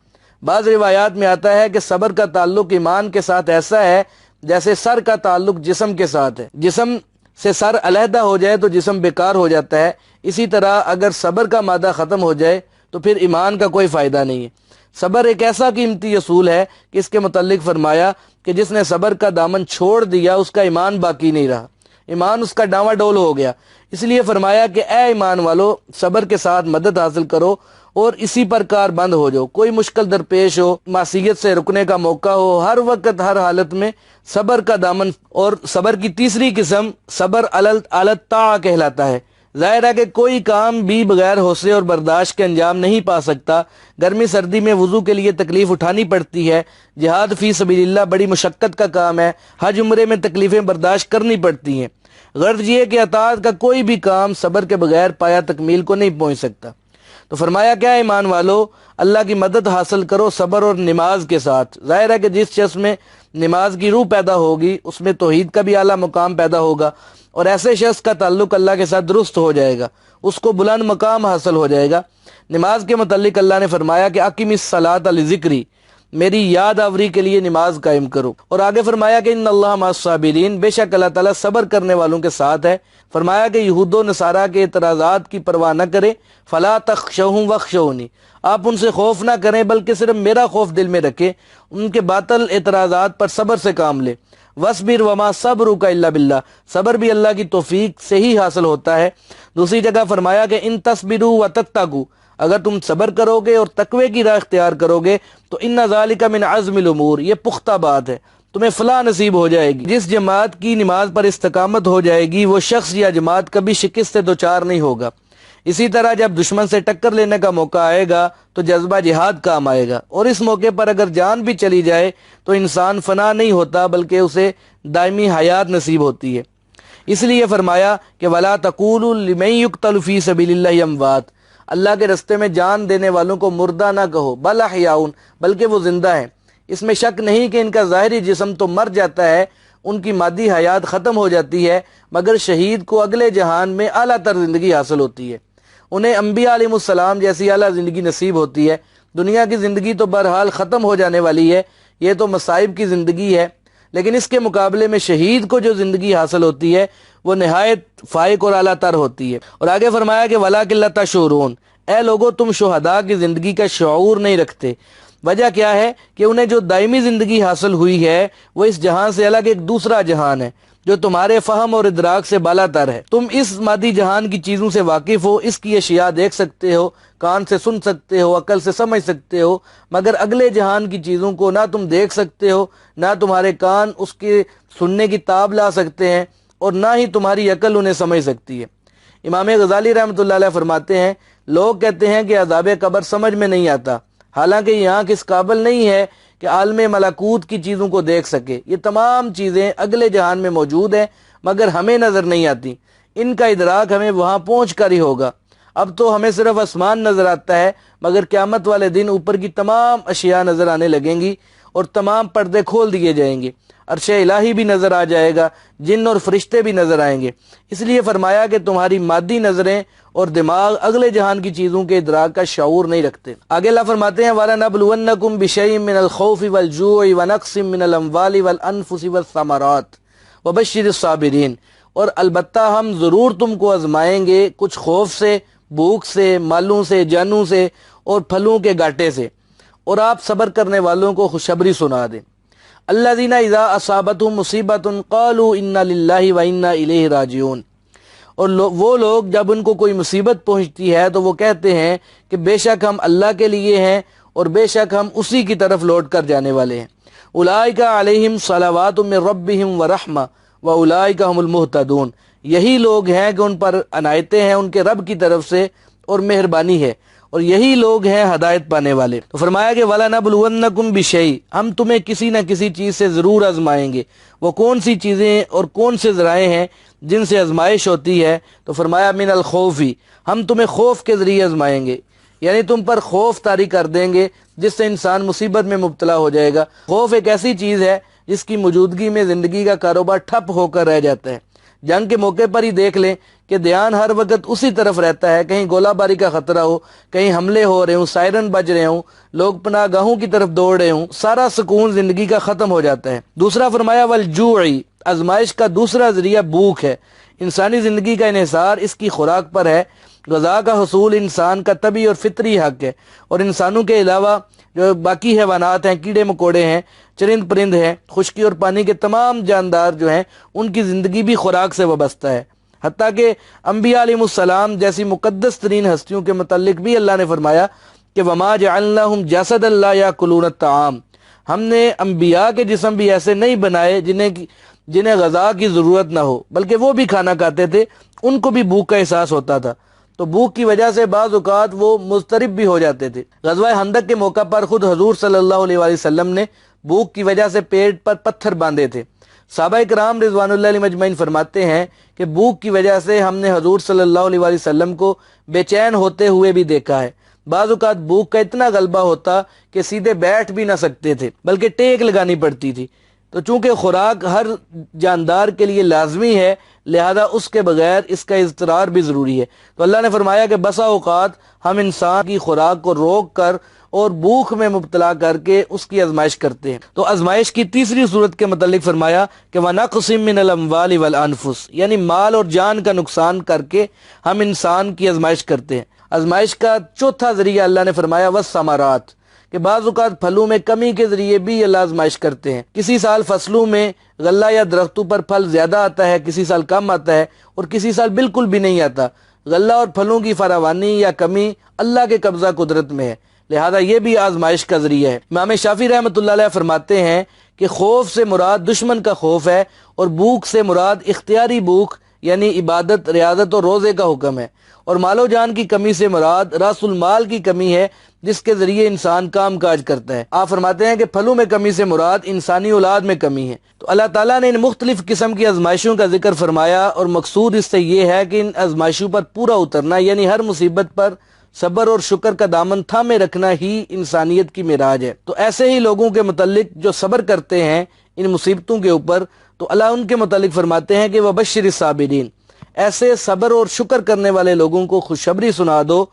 بعض روایات میں آتا ہے کہ صبر کا تعلق ایمان کے ساتھ ایسا ہے جیسے سر کا تعلق جسم کے ساتھ ہے۔ جسم سے سر علیحدہ ہو جائے تو جسم بیکار ہو جاتا ہے، اسی طرح اگر صبر کا مادہ ختم ہو جائے تو پھر ایمان کا کوئی فائدہ نہیں ہے۔ صبر ایک ایسا قیمتی اصول ہے کہ اس کے متعلق فرمایا کہ جس نے صبر کا دامن چھوڑ دیا اس کا ایمان باقی نہیں رہا، ایمان اس کا ڈاواں ڈول ہو گیا۔ اس لیے فرمایا کہ اے ایمان والو، صبر کے ساتھ مدد حاصل کرو اور اسی پر کار بند ہو جاؤ۔ کوئی مشکل درپیش ہو، معصیت سے رکنے کا موقع ہو، ہر وقت ہر حالت میں صبر کا دامن۔ اور صبر کی تیسری قسم صبر علی الطاعہ کہلاتا ہے۔ ظاہر ہے کہ کوئی کام بھی بغیر حوصلے اور برداشت کے انجام نہیں پا سکتا۔ گرمی سردی میں وضو کے لیے تکلیف اٹھانی پڑتی ہے، جہاد فی سبیل اللہ بڑی مشقت کا کام ہے، حج عمرے میں تکلیفیں برداشت کرنی پڑتی ہیں۔ غرض یہ کہ اطاعت کا کوئی بھی کام صبر کے بغیر پایا تکمیل کو نہیں پہنچ سکتا۔ تو فرمایا کیا ایمان والو، اللہ کی مدد حاصل کرو صبر اور نماز کے ساتھ۔ ظاہر ہے کہ جس شخص میں نماز کی روح پیدا ہوگی اس میں توحید کا بھی اعلیٰ مقام پیدا ہوگا، اور ایسے شخص کا تعلق اللہ کے ساتھ درست ہو جائے گا، اس کو بلند مقام حاصل ہو جائے گا۔ نماز کے متعلق اللہ نے فرمایا کہ اقم الصلاۃ لذکری، میری یاد آوری کے لیے نماز قائم کرو۔ اور آگے فرمایا کہ ان اللہ مع الصابرین، بے شک اللہ تعالیٰ صبر کرنے والوں کے ساتھ ہے۔ فرمایا کہ یہود و نصارہ کے اعتراضات کی پرواہ نہ کرے، فلا تخشوہم واخشونی، آپ ان سے خوف نہ کریں بلکہ صرف میرا خوف دل میں رکھیں، ان کے باطل اعتراضات پر صبر سے کام لے۔ وَاصْبِرْ وَمَا صَبْرُكَ إِلَّا بِاللَّهِ، صبر بھی اللہ کی توفیق سے ہی حاصل ہوتا ہے۔ دوسری جگہ فرمایا کہ ان تصبروا وتتقوا، اگر تم صبر کرو گے اور تقوی کی راہ اختیار کرو گے تو ان ذالک من عزم الامور، یہ پختہ بات ہے، تمہیں فلاح نصیب ہو جائے گی۔ جس جماعت کی نماز پر استقامت ہو جائے گی وہ شخص یا جماعت کبھی شکست سے دوچار نہیں ہوگا۔ اسی طرح جب دشمن سے ٹکر لینے کا موقع آئے گا تو جذبہ جہاد کام آئے گا، اور اس موقع پر اگر جان بھی چلی جائے تو انسان فنا نہیں ہوتا بلکہ اسے دائمی حیات نصیب ہوتی ہے۔ اس لیے فرمایا کہ وَلَا تَقُولُوا لِمَن يُقْتَلُ فِي سَبِيلِ اللَّهِ أَمْوَاتٌ، اللہ کے رستے میں جان دینے والوں کو مردہ نہ کہو، بل احیاء، بلکہ وہ زندہ ہیں۔ اس میں شک نہیں کہ ان کا ظاہری جسم تو مر جاتا ہے، ان کی مادی حیات ختم ہو جاتی ہے، مگر شہید کو اگلے جہان میں اعلیٰ تر زندگی حاصل ہوتی ہے، انہیں انبیاء علیہ السلام جیسی اعلیٰ زندگی نصیب ہوتی ہے۔ دنیا کی زندگی تو بہرحال ختم ہو جانے والی ہے، یہ تو مصائب کی زندگی ہے، لیکن اس کے مقابلے میں شہید کو جو زندگی حاصل ہوتی ہے وہ نہایت فائق اور اعلیٰ تر ہوتی ہے۔ اور آگے فرمایا کہ وَلَٰكِن لَا تَشْعُرُونَ، اے لوگو تم شہداء کی زندگی کا شعور نہیں رکھتے۔ وجہ کیا ہے کہ انہیں جو دائمی زندگی حاصل ہوئی ہے وہ اس جہان سے الگ ایک دوسرا جہان ہے جو تمہارے فہم اور ادراک سے بالا تر ہے۔ تم اس مادی جہان کی چیزوں سے واقف ہو، اس کی اشیاء دیکھ سکتے ہو، کان سے سن سکتے ہو، عقل سے سمجھ سکتے ہو، مگر اگلے جہان کی چیزوں کو نہ تم دیکھ سکتے ہو، نہ تمہارے کان اس کے سننے کی تاب لا سکتے ہیں، اور نہ ہی تمہاری عقل انہیں سمجھ سکتی ہے۔ امام غزالی رحمۃ اللہ علیہ فرماتے ہیں، لوگ کہتے ہیں کہ عذاب قبر سمجھ میں نہیں آتا، حالانکہ یہ آنکھ اس قابل نہیں ہے کہ عالم ملکوت کی چیزوں کو دیکھ سکے۔ یہ تمام چیزیں اگلے جہان میں موجود ہیں مگر ہمیں نظر نہیں آتی، ان کا ادراک ہمیں وہاں پہنچ کر ہی ہوگا۔ اب تو ہمیں صرف آسمان نظر آتا ہے، مگر قیامت والے دن اوپر کی تمام اشیاء نظر آنے لگیں گی اور تمام پردے کھول دیے جائیں گے، عرش الہی بھی نظر آ جائے گا، جن اور فرشتے بھی نظر آئیں گے۔ اس لیے فرمایا کہ تمہاری مادی نظریں اور دماغ اگلے جہان کی چیزوں کے ادراک کا شعور نہیں رکھتے۔ آگے اللہ فرماتے ہیں وَلَنَبْلُوَنَّكُمْ بِشَيْءٍ مِّنَ الْخَوْفِ وَالْجُوعِ وَنَقْصٍ مِّنَ الْأَمْوَالِ وَالْأَنفُسِ وَالثَّمَرَاتِ وَبَشِّرِ الصَّابِرِينَ، اور البتہ ہم ضرور تم کو آزمائیں گے کچھ خوف سے، بھوک سے، مالوں سے، جانوں سے اور پھلوں کے گھاٹے سے، اور آپ صبر کرنے والوں کو خوشخبری سنا دیں۔ الذین اذا اصابتهم مصیبۃ قالوا انا للہ وانا الیہ راجعون، اور وہ لوگ جب ان کو کوئی مصیبت پہنچتی ہے تو وہ کہتے ہیں کہ بے شک ہم اللہ کے لیے ہیں اور بے شک ہم اسی کی طرف لوٹ کر جانے والے ہیں۔ اولئک علیہم صلوات من ربہم ورحمہ واولئک هم المہتدون، یہی لوگ ہیں کہ ان پر عنایتیں ہیں ان کے رب کی طرف سے اور مہربانی ہے، اور یہی لوگ ہیں ہدایت پانے والے۔ تو فرمایا کہ وَلَنَبْلُوَنَّكُمْ بِشَيْءٍ، ہم تمہیں کسی نہ کسی چیز سے ضرور آزمائیں گے۔ وہ کون سی چیزیں اور کون سے ذرائع ہیں جن سے آزمائش ہوتی ہے؟ تو فرمایا من الخوف، ہم تمہیں خوف کے ذریعے آزمائیں گے، یعنی تم پر خوف طاری کر دیں گے جس سے انسان مصیبت میں مبتلا ہو جائے گا۔ خوف ایک ایسی چیز ہے جس کی موجودگی میں زندگی کا کاروبار ٹھپ ہو کر رہ جاتا ہے۔ جنگ کے موقع پر ہی دیکھ لیں کہ دھیان ہر وقت اسی طرف رہتا ہے، کہیں گولہ باری کا خطرہ ہو، کہیں حملے ہو رہے ہوں، سائرن بج رہے ہوں، لوگ پناہ گاہوں کی طرف دوڑ رہے ہوں، سارا سکون زندگی کا ختم ہو جاتا ہے۔ دوسرا فرمایا والجوع، آزمائش کا دوسرا ذریعہ بھوک ہے۔ انسانی زندگی کا انحصار اس کی خوراک پر ہے۔ غذا کا حصول انسان کا طبعی اور فطری حق ہے، اور انسانوں کے علاوہ جو باقی حیوانات ہیں، کیڑے مکوڑے ہیں، چرند پرند ہیں، خشکی اور پانی کے تمام جاندار جو ہیں، ان کی زندگی بھی خوراک سے وابستہ ہے۔ حتیٰ کہ انبیاء علیہ السلام جیسی مقدس ترین ہستیوں کے متعلق بھی اللہ نے فرمایا کہ وما جعلناہم جسدا لا یاکلون الطعام، ہم نے انبیاء کے جسم بھی ایسے نہیں بنائے جنہیں غذا کی ضرورت نہ ہو، بلکہ وہ بھی کھانا کھاتے تھے، ان کو بھی بھوک کا احساس ہوتا تھا، تو بھوک کی وجہ سے بعض اوقات وہ مضطرب بھی ہو جاتے تھے۔ غزوہ خندق کے موقع پر خود حضور صلی اللہ علیہ وآلہ وسلم نے بھوک کی وجہ سے پیٹ پر پتھر باندھے تھے۔ صحابہ کرام رضوان اللہ علیہ مجمعین فرماتے ہیں کہ بھوک کی وجہ سے ہم نے حضور صلی اللہ علیہ وآلہ وسلم کو بے چین ہوتے ہوئے بھی دیکھا ہے۔ بعض اوقات بھوک کا اتنا غلبہ ہوتا کہ سیدھے بیٹھ بھی نہ سکتے تھے، بلکہ ٹیک لگانی پڑتی تھی۔ تو چونکہ خوراک ہر جاندار کے لیے لازمی ہے، لہذا اس کے بغیر اس کا اضطرار بھی ضروری ہے۔ تو اللہ نے فرمایا کہ بسا اوقات ہم انسان کی خوراک کو روک کر اور بھوک میں مبتلا کر کے اس کی آزمائش کرتے ہیں۔ تو آزمائش کی تیسری صورت کے متعلق فرمایا کہ وَنَقْصٍ مِّنَ الْأَمْوَالِ وَالْأَنفُسِ، یعنی مال اور جان کا نقصان کر کے ہم انسان کی آزمائش کرتے ہیں۔ آزمائش کا چوتھا ذریعہ اللہ نے فرمایا وَالثَّمَرَاتِ، کہ بعض اوقات پھلوں میں کمی کے ذریعے بھی اللہ آزمائش کرتے ہیں۔ کسی سال فصلوں میں غلہ یا درختوں پر پھل زیادہ آتا ہے، کسی سال کم آتا ہے، اور کسی سال بالکل بھی نہیں آتا۔ غلہ اور پھلوں کی فراوانی یا کمی اللہ کے قبضہ قدرت میں ہے، لہذا یہ بھی آزمائش کا ذریعہ ہے۔ امام شافعی رحمۃ اللہ علیہ فرماتے ہیں کہ خوف سے مراد دشمن کا خوف ہے، اور بھوک سے مراد اختیاری بھوک یعنی عبادت، ریاضت اور روزے کا حکم ہے، اور مال و جان کی کمی سے مراد راس المال کی کمی ہے جس کے ذریعے انسان کام کاج کرتا ہے۔ آپ فرماتے ہیں کہ پھلوں میں کمی سے مراد انسانی اولاد میں کمی ہے۔ تو اللہ تعالیٰ نے ان مختلف قسم کی آزمائشوں کا ذکر فرمایا، اور مقصود اس سے یہ ہے کہ ان آزمائشوں پر پورا اترنا، یعنی ہر مصیبت پر صبر اور شکر کا دامن تھامے رکھنا ہی انسانیت کی معراج ہے۔ تو ایسے ہی لوگوں کے متعلق جو صبر کرتے ہیں ان مصیبتوں کے اوپر، تو اللہ ان کے متعلق فرماتے ہیں کہ وَبَشِّرِ الصَّابِرِينَ، ایسے صبر اور شکر کرنے والے لوگوں کو خوشخبری سنا دو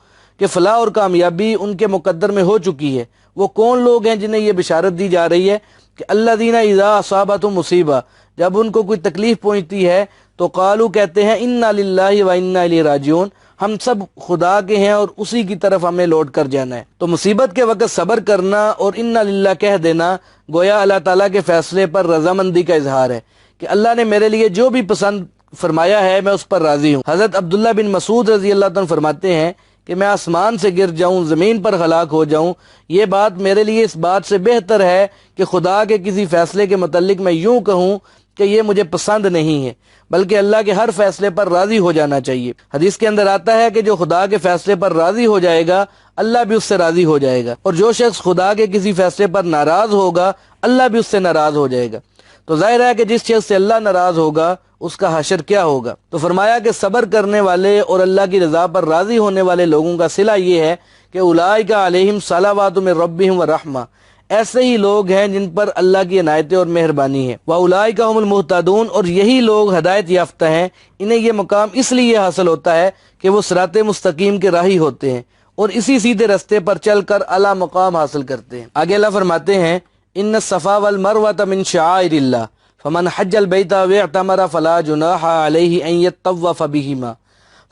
کہ فلاح اور کامیابی ان کے مقدر میں ہو چکی ہے۔ وہ کون لوگ ہیں جنہیں یہ بشارت دی جا رہی ہے کہ الذین اذا اصابتہم مصیبہ، جب ان کو کوئی تکلیف پہنچتی ہے تو قالو کہتے ہیں انا للہ و انا الیہ راجعون، ہم سب خدا کے ہیں اور اسی کی طرف ہمیں لوٹ کر جانا ہے۔ تو مصیبت کے وقت صبر کرنا اور انا للہ کہہ دینا گویا اللہ تعالیٰ کے فیصلے پر رضامندی کا اظہار ہے کہ اللہ نے میرے لیے جو بھی پسند فرمایا ہے میں اس پر راضی ہوں۔ حضرت عبداللہ بن مسعود رضی اللہ عنہ فرماتے ہیں کہ میں آسمان سے گر جاؤں، زمین پر ہلاک ہو جاؤں، یہ بات میرے لیے اس بات سے بہتر ہے کہ خدا کے کسی فیصلے کے متعلق میں یوں کہوں کہ یہ مجھے پسند نہیں ہے، بلکہ اللہ کے ہر فیصلے پر راضی ہو جانا چاہیے۔ حدیث کے اندر آتا ہے کہ جو خدا کے فیصلے پر راضی ہو جائے گا اللہ بھی اس سے راضی ہو جائے گا، اور جو شخص خدا کے کسی فیصلے پر ناراض ہوگا اللہ بھی اس سے ناراض ہو جائے گا۔ تو ظاہر ہے کہ جس شخص سے اللہ ناراض ہوگا اس کا حشر کیا ہوگا۔ تو فرمایا کہ صبر کرنے والے اور اللہ کی رضا پر راضی ہونے والے لوگوں کا صلہ یہ ہے کہ اولئک علیہم صلوات من ربہم ورحمہ، ایسے ہی لوگ ہیں جن پر اللہ کی عنایتیں اور مہربانی ہے۔ واولئک هم المہتدون، اور یہی لوگ ہدایت یافتہ ہیں، انہیں یہ مقام اس لیے حاصل ہوتا ہے کہ وہ صراط مستقیم کے راہی ہوتے ہیں اور اسی سیدھے رستے پر چل کر اعلیٰ مقام حاصل کرتے ہیں۔ آگے اللہ فرماتے ہیں ان الصفا والمروۃ من شعائر اللہ فمن حج البیت واعتمر فلا جناح علیہ ان یطوف بہما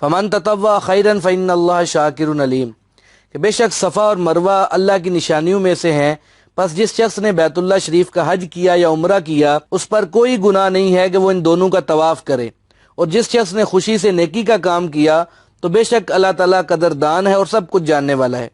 فمن تطوع خیرا فان اللہ شاکر علیم، کہ بے شک صفا اور مروہ اللہ کی نشانیوں میں سے ہیں، پس جس شخص نے بیت اللہ شریف کا حج کیا یا عمرہ کیا اس پر کوئی گناہ نہیں ہے کہ وہ ان دونوں کا طواف کرے، اور جس شخص نے خوشی سے نیکی کا کام کیا تو بے شک اللہ تعالیٰ قدردان ہے اور سب کچھ جاننے والا ہے۔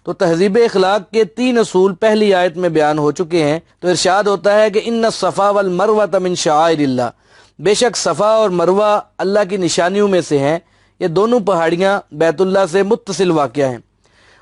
تو تہذیب اخلاق کے 3 اصول پہلی آیت میں بیان ہو چکے ہیں۔ تو ارشاد ہوتا ہے کہ ان الصفا والمروۃ من شعائر اللہ، بے شک صفا اور مروہ اللہ کی نشانیوں میں سے ہیں، یہ دونوں پہاڑیاں بیت اللہ سے متصل واقع ہیں،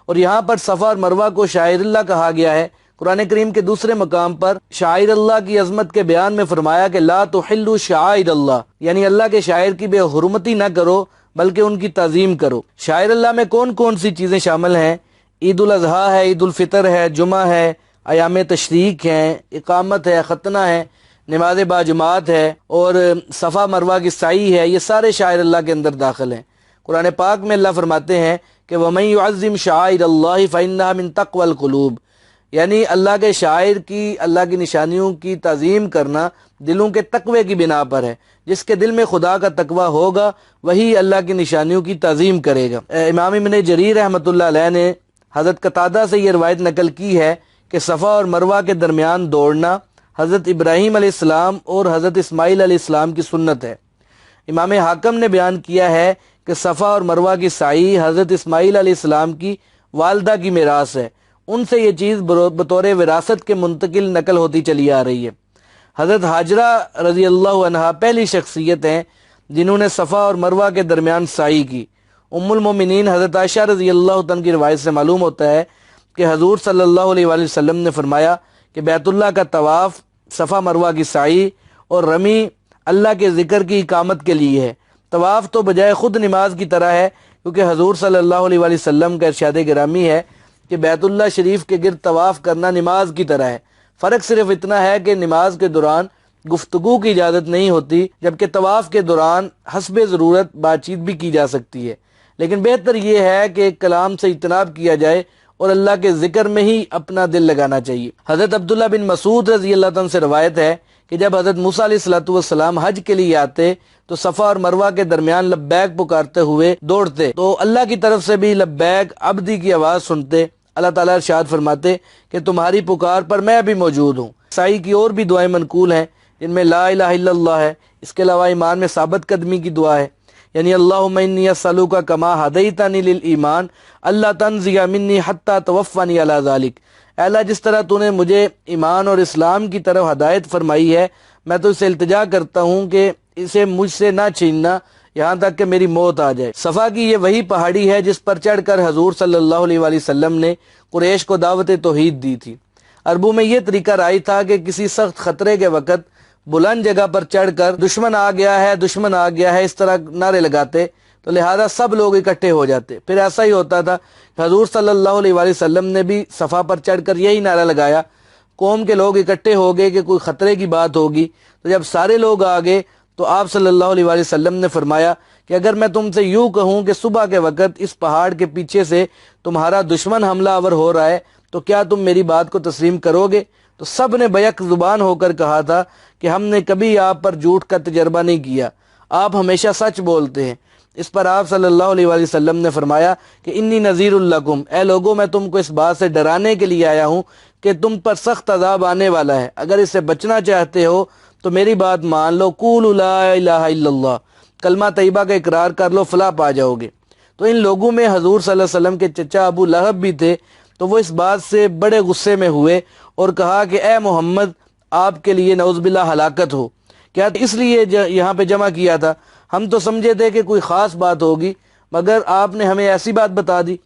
اور یہاں پر صفا اور مروہ کو شاعر اللہ کہا گیا ہے۔ قرآن کریم کے دوسرے مقام پر شاعر اللہ کی عظمت کے بیان میں فرمایا کہ لا تحلوا شعائر اللہ، یعنی اللہ کے شاعر کی بے حرمتی نہ کرو بلکہ ان کی تعظیم کرو۔ شاعر اللہ میں کون کون سی چیزیں شامل ہیں؟ عید الاضحیٰ ہے، عید الفطر ہے، جمعہ ہے، ایام تشریق ہیں، اقامت ہے، ختنہ ہے، نماز باجماعت ہے، اور صفا مروہ کی سعی ہے، یہ سارے شاعر اللہ کے اندر داخل ہیں۔ قرآن پاک میں اللہ فرماتے ہیں کہ وَمَن يُعَظِّمْ شَعَائِرَ اللَّهِ فَإِنَّهَا مِن تَقْوَى الْقُلُوبِ، یعنی اللہ کے شاعر کی، اللہ کی نشانیوں کی تعظیم کرنا دلوں کے تقوی کی بنا پر ہے۔ جس کے دل میں خدا کا تقوی ہوگا وہی اللہ کی نشانیوں کی تعظیم کرے گا۔ امام ابن جریر رحمۃ اللہ علیہ نے حضرت قتادہ سے یہ روایت نقل کی ہے کہ صفا اور مروہ کے درمیان دوڑنا حضرت ابراہیم علیہ السلام اور حضرت اسماعیل علیہ السلام کی سنت ہے۔ امام حاکم نے بیان کیا ہے کہ صفا اور مروہ کی سعی حضرت اسماعیل علیہ السلام کی والدہ کی میراث ہے، ان سے یہ چیز بطور وراثت کے منتقل نقل ہوتی چلی آ رہی ہے۔ حضرت حاجرہ رضی اللہ عنہا پہلی شخصیت ہیں جنہوں نے صفا اور مروہ کے درمیان سعی کی۔ ام المومنین حضرت عائشہ رضی اللہ عنہ کی روایت سے معلوم ہوتا ہے کہ حضور صلی اللہ علیہ وآلہ وسلم نے فرمایا کہ بیت اللہ کا طواف، صفا مروہ کی سعی اور رمی اللہ کے ذکر کی اقامت کے لیے ہے۔ طواف تو بجائے خود نماز کی طرح ہے، کیونکہ حضور صلی اللہ علیہ وآلہ وسلم کا ارشاد گرامی ہے کہ بیت اللہ شریف کے گرد طواف کرنا نماز کی طرح ہے۔ فرق صرف اتنا ہے کہ نماز کے دوران گفتگو کی اجازت نہیں ہوتی، جبکہ طواف کے دوران حسب ضرورت بات چیت بھی کی جا سکتی ہے، لیکن بہتر یہ ہے کہ کلام سے اجتناب کیا جائے اور اللہ کے ذکر میں ہی اپنا دل لگانا چاہیے۔ حضرت عبداللہ بن مسعود رضی اللہ عنہ سے روایت ہے کہ جب حضرت موسیٰ علیہ السلام حج کے لیے آتے تو صفا اور مروہ کے درمیان لبیک پکارتے ہوئے دوڑتے تو اللہ کی طرف سے بھی لبیک عبدی کی آواز سنتے۔ اللہ تعالیٰ ارشاد فرماتے کہ تمہاری پکار پر میں بھی موجود ہوں۔ سعی کی اور بھی دعائیں منقول ہیں جن میں لا الہ الا اللہ ہے، اس کے علاوہ ایمان میں ثابت قدمی کی دعا ہے، یعنی اللہم انی اسألوک کما ہدیتنی للایمان اللہ تنزع منی حتی توفنی علی ذالک۔ اے اللہ، جس طرح تو نے مجھے ایمان اور اسلام کی طرف ہدایت فرمائی ہے، میں تو اسے التجا کرتا ہوں کہ اسے مجھ سے نہ چھیننا یہاں تک کہ میری موت آ جائے۔ صفا کی یہ وہی پہاڑی ہے جس پر چڑھ کر حضور صلی اللہ علیہ وآلہ وسلم نے قریش کو دعوت توحید دی تھی۔ عربوں میں یہ طریقہ رائج تھا کہ کسی سخت خطرے کے وقت بلند جگہ پر چڑھ کر دشمن آ گیا ہے، دشمن آ گیا ہے، اس طرح نعرے لگاتے، تو لہذا سب لوگ اکٹھے ہو جاتے۔ پھر ایسا ہی ہوتا تھا کہ حضور صلی اللہ علیہ وآلہ وسلم نے بھی صفا پر چڑھ کر یہی نعرہ لگایا، قوم کے لوگ اکٹھے ہو گئے کہ کوئی خطرے کی بات ہوگی، تو جب سارے لوگ آ گئے تو آپ صلی اللہ علیہ وآلہ وسلم نے فرمایا کہ اگر میں تم سے یوں کہوں کہ صبح کے وقت اس پہاڑ کے پیچھے سے تمہارا دشمن حملہ آور ہو رہا ہے تو کیا تم میری بات کو تسلیم کرو گے؟ تو سب نے بیک زبان ہو کر کہا تھا کہ ہم نے کبھی آپ پر جھوٹ کا تجربہ نہیں کیا، آپ ہمیشہ سچ بولتے ہیں۔ اس پر آپ صلی اللہ علیہ وآلہ وسلم نے فرمایا کہ انی نذیر لکم، اے لوگو میں تم کو اس بات سے ڈرانے کے لیے آیا ہوں کہ تم پر سخت عذاب آنے والا ہے، اگر اس سے بچنا چاہتے ہو تو میری بات مان لو، قولوا لا الہ الا اللہ، کلمہ طیبہ کا اقرار کر لو، فلاح پا جاؤ گے۔ تو ان لوگوں میں حضور صلی اللہ علیہ وسلم کے چچا ابو لہب بھی تھے، تو وہ اس بات سے بڑے غصے میں ہوئے اور کہا کہ اے محمد، آپ کے لیے نعوذ باللہ ہلاکت ہو۔ کیا اس لیے یہاں پہ جمع کیا تھا؟ ہم تو سمجھے تھے کہ کوئی خاص بات ہوگی، مگر آپ نے ہمیں ایسی بات بتا دی۔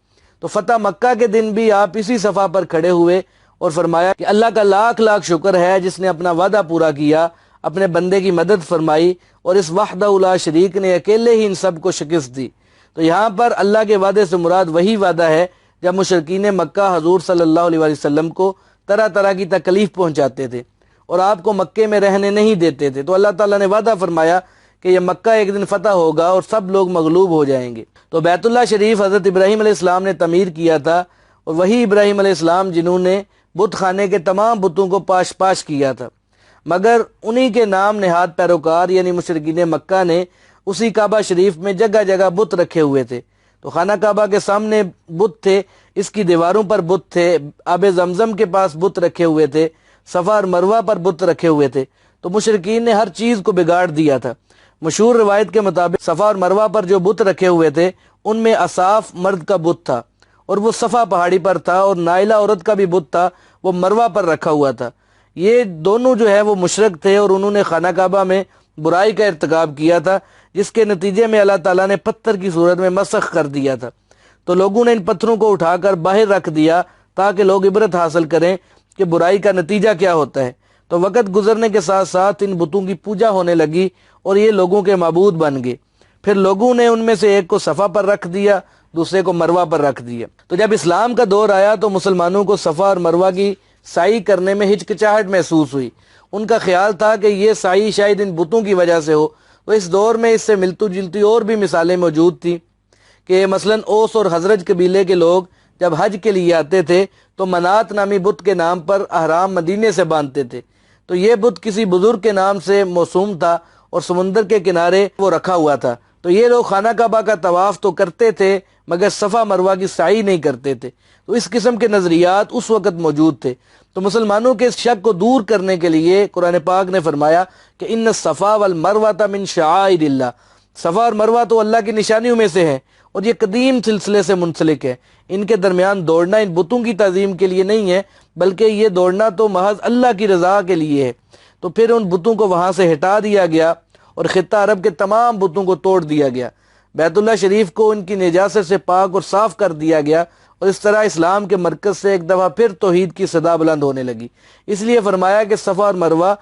تو فتح مکہ کے دن بھی آپ اسی صفحہ پر کھڑے ہوئے اور فرمایا کہ اللہ کا لاکھ لاکھ شکر ہے جس نے اپنا وعدہ پورا کیا، اپنے بندے کی مدد فرمائی، اور اس وحدہ لا شریک نے اکیلے ہی ان سب کو شکست دی۔ تو یہاں پر اللہ کے وعدے سے مراد وہی وعدہ ہے جب مشرکین مکہ حضور صلی اللہ علیہ وآلہ وسلم کو طرح طرح کی تکلیف پہنچاتے تھے اور آپ کو مکے میں رہنے نہیں دیتے تھے، تو اللہ تعالیٰ نے وعدہ فرمایا کہ یہ مکہ ایک دن فتح ہوگا اور سب لوگ مغلوب ہو جائیں گے۔ تو بیت اللہ شریف حضرت ابراہیم علیہ السلام نے تعمیر کیا تھا، اور وہی ابراہیم علیہ السلام جنہوں نے بت خانے کے تمام بتوں کو پاش پاش کیا تھا، مگر انہی کے نام نہاد پیروکار یعنی مشرکین مکہ نے اسی کعبہ شریف میں جگہ جگہ بت رکھے ہوئے تھے۔ تو خانہ کعبہ کے سامنے بت تھے، اس کی دیواروں پر بت تھے، آب زمزم کے پاس بت رکھے ہوئے تھے، صفا اور مروہ پر بت رکھے ہوئے تھے۔ تو مشرکین نے ہر چیز کو بگاڑ دیا تھا۔ مشہور روایت کے مطابق صفا اور مروہ پر جو بت رکھے ہوئے تھے ان میں اصاف مرد کا بت تھا، اور وہ صفا پہاڑی پر تھا، اور نائلہ عورت کا بھی بت تھا، وہ مروہ پر رکھا ہوا تھا۔ یہ دونوں جو ہے وہ مشرک تھے، اور انہوں نے خانہ کعبہ میں برائی کا ارتکاب کیا تھا، جس کے نتیجے میں اللہ تعالیٰ نے پتھر کی صورت میں مسخ کر دیا تھا۔ تو لوگوں نے ان پتھروں کو اٹھا کر باہر رکھ دیا تاکہ لوگ عبرت حاصل کریں کہ برائی کا نتیجہ کیا ہوتا ہے۔ تو وقت گزرنے کے ساتھ ساتھ ان بتوں کی پوجا ہونے لگی اور یہ لوگوں کے معبود بن گئے۔ پھر لوگوں نے ان میں سے ایک کو صفا پر رکھ دیا، دوسرے کو مروہ پر رکھ دیا۔ تو جب اسلام کا دور آیا تو مسلمانوں کو صفا اور مروہ کی سعی کرنے میں ہچکچاہٹ محسوس ہوئی۔ ان کا خیال تھا کہ یہ سعی شاید ان بتوں کی وجہ سے ہو۔ تو اس دور میں اس سے ملتی جلتی اور بھی مثالیں موجود تھیں کہ مثلا اوس اور خزرج قبیلے کے لوگ جب حج کے لیے آتے تھے تو منات نامی بت کے نام پر احرام مدینے سے باندھتے تھے، تو یہ بت کسی بزرگ کے نام سے موسوم تھا اور سمندر کے کنارے وہ رکھا ہوا تھا۔ تو یہ لوگ خانہ کعبہ کا طواف تو کرتے تھے مگر صفا مروہ کی سعی نہیں کرتے تھے۔ تو اس قسم کے نظریات اس وقت موجود تھے۔ تو مسلمانوں کے اس شک کو دور کرنے کے لیے قرآن پاک نے فرمایا کہ ان الصفا والمروہ من شعائر اللہ، صفا اور مروہ تو اللہ کی نشانیوں میں سے ہیں اور یہ قدیم سلسلے سے منسلک ہے۔ ان کے درمیان دوڑنا ان بتوں کی تعظیم کے لیے نہیں ہے، بلکہ یہ دوڑنا تو محض اللہ کی رضا کے لیے ہے۔ تو پھر ان بتوں کو وہاں سے ہٹا دیا گیا اور خطہ عرب کے تمام بتوں کو توڑ دیا گیا، بیت اللہ شریف کو ان کی نجاست سے پاک اور صاف کر دیا گیا، اور اس طرح اسلام کے مرکز سے ایک دفعہ پھر توحید کی صدا بلند ہونے لگی۔ اس لیے فرمایا کہ صفا اور مروہ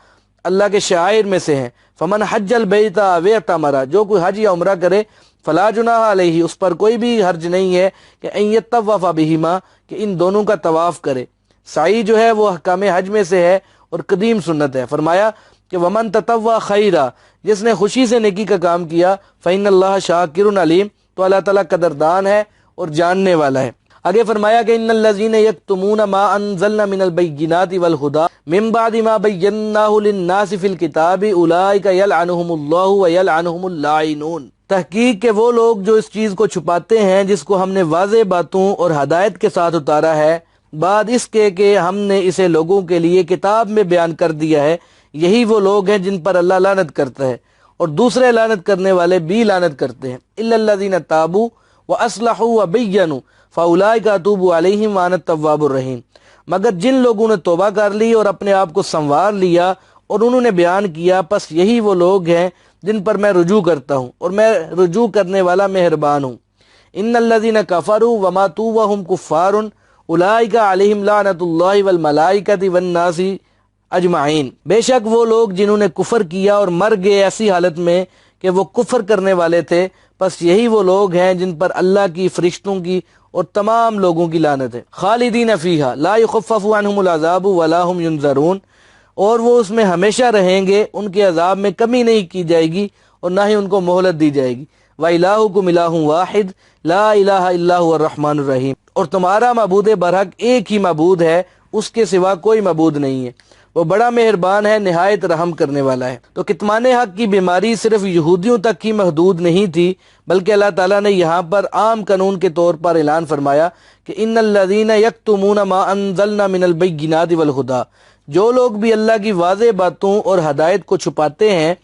اللہ کے شعائر میں سے ہیں۔ فمن حج البیت او اعتمر، جو کوئی حج یا عمرہ کرے، فلا جناح علیہ، اس پر کوئی بھی حرج نہیں ہے کہ ان یطوف بہما، کہ ان دونوں کا طواف کرے۔ سعی جو ہے وہ احکام حج میں سے ہے اور قدیم سنت ہے۔ فرمایا کہ ومن تطوع خیرا، جس نے خوشی سے نیکی کا کام کیا، فإن اللہ شاکر علیم، تو اللہ تعالیٰ قدردان ہے اور جاننے والا ہے۔ آگے فرمایا کہ ان الذین یکتمون ما انزلنا من البینات والہدی من بعد ما بیناہ للناس فی الکتاب اولئک یلعنہم اللہ ویلعنہم اللاعنون، تحقیق کہ وہ لوگ جو اس چیز کو چھپاتے ہیں جس کو ہم نے واضح باتوں اور ہدایت کے ساتھ اتارا ہے، بعد اس کے کہ ہم نے اسے لوگوں کے لیے کتاب میں بیان کر دیا ہے، یہی وہ لوگ ہیں جن پر اللہ لعنت کرتا ہے، اور دوسرے لعنت کرنے والے بھی لعنت کرتے ہیں۔ الا الذین تابوا واصلحوا وبینوا فاولئک اتوب علیہم وانا التواب الرحیم، مگر جن لوگوں نے توبہ کر لی اور اپنے آپ کو سنوار لیا اور انہوں نے بیان کیا، پس یہی وہ لوگ ہیں جن پر میں رجوع کرتا ہوں اور میں رجوع کرنے والا مہربان ہوں۔ ان الذین کفروا وماتوا وهم کفار اولئک علیہم لعنت اللہ والملائکۃ والناس اجمعین، بے شک وہ لوگ جنہوں نے کفر کیا اور مر گئے ایسی حالت میں کہ وہ کفر کرنے والے تھے، پس یہی وہ لوگ ہیں جن پر اللہ کی، فرشتوں کی اور تمام لوگوں کی لعنت ہے۔ خالدین فیہا لا یخفف عنہم العذاب ولا هم ینظرون، اور وہ اس میں ہمیشہ رہیں گے، ان کے عذاب میں کمی نہیں کی جائے گی اور نہ ہی ان کو مہلت دی جائے گی۔ وَإِلَٰهُكُمْ إِلَٰهٌ وَاحِدٌ لَا إِلَٰهَ إِلَّا هُوَ الرَّحْمَٰنُ الرَّحِيمُ، اور تمہارا معبود برحق ایک ہی معبود ہے، اس کے سوا کوئی معبود نہیں ہے، وہ بڑا مہربان ہے، نہایت رحم کرنے والا ہے۔ تو کتمان حق کی بیماری صرف یہودیوں تک ہی محدود نہیں تھی، بلکہ اللہ تعالیٰ نے یہاں پر عام قانون کے طور پر اعلان فرمایا کہ ان الذین یکتمون ما انزلنا من البینات والہدی، جو لوگ بھی اللہ کی واضح باتوں اور ہدایت کو چھپاتے ہیں،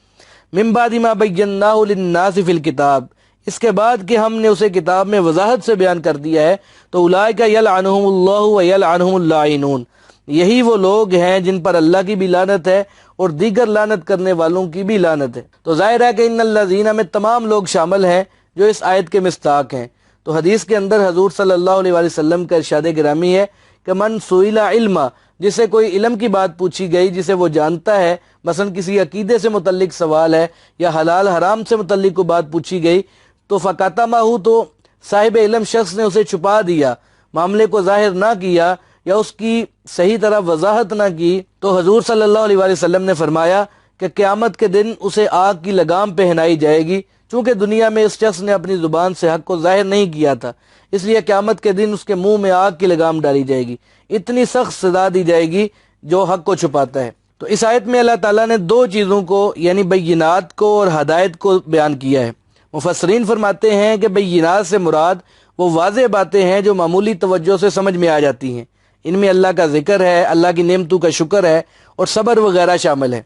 من بعد ما بیناہ للناس فی الکتاب، اس کے بعد کہ ہم نے اسے کتاب میں وضاحت سے بیان کر دیا ہے، تو اولئک یلعنہم اللہ ویلعنہم اللاعنون، یہی وہ لوگ ہیں جن پر اللہ کی بھی لعنت ہے اور دیگر لعنت کرنے والوں کی بھی لعنت ہے۔ تو ظاہر ہے کہ ان الذین میں تمام لوگ شامل ہیں جو اس آیت کے مصداق ہیں۔ تو حدیث کے اندر حضور صلی اللہ علیہ وآلہ وسلم کا ارشاد گرامی ہے کہ من سئل علما، جسے کوئی علم کی بات پوچھی گئی جسے وہ جانتا ہے، مثلا کسی عقیدے سے متعلق سوال ہے یا حلال حرام سے متعلق کوئی بات پوچھی گئی، تو فکتمہ، تو صاحب علم شخص نے اسے چھپا دیا، معاملے کو ظاہر نہ کیا یا اس کی صحیح طرح وضاحت نہ کی، تو حضور صلی اللہ علیہ وآلہ وسلم نے فرمایا کہ قیامت کے دن اسے آگ کی لگام پہنائی جائے گی، چونکہ دنیا میں اس شخص نے اپنی زبان سے حق کو ظاہر نہیں کیا تھا، اس لیے قیامت کے دن اس کے منہ میں آگ کی لگام ڈالی جائے گی، اتنی سخت سزا دی جائے گی جو حق کو چھپاتا ہے۔ تو اس آیت میں اللہ تعالیٰ نے دو چیزوں کو یعنی بینات کو اور ہدایت کو بیان کیا ہے۔ مفسرین فرماتے ہیں کہ بینات سے مراد وہ واضح باتیں ہیں جو معمولی توجہ سے سمجھ میں آ جاتی ہیں، ان میں اللہ کا ذکر ہے، اللہ کی نعمتوں کا شکر ہے اور صبر وغیرہ شامل ہے،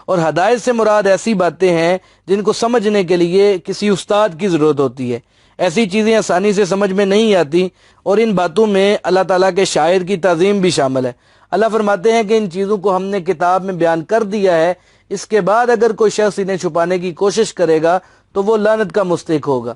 اور ہدایت سے مراد ایسی باتیں ہیں جن کو سمجھنے کے لیے کسی استاد کی ضرورت ہوتی ہے، ایسی چیزیں آسانی سے سمجھ میں نہیں آتی، اور ان باتوں میں اللہ تعالیٰ کے شاعر کی تعظیم بھی شامل ہے۔ اللہ فرماتے ہیں کہ ان چیزوں کو ہم نے کتاب میں بیان کر دیا ہے، اس کے بعد اگر کوئی شخص انہیں چھپانے کی کوشش کرے گا تو وہ لعنت کا مستحق ہوگا۔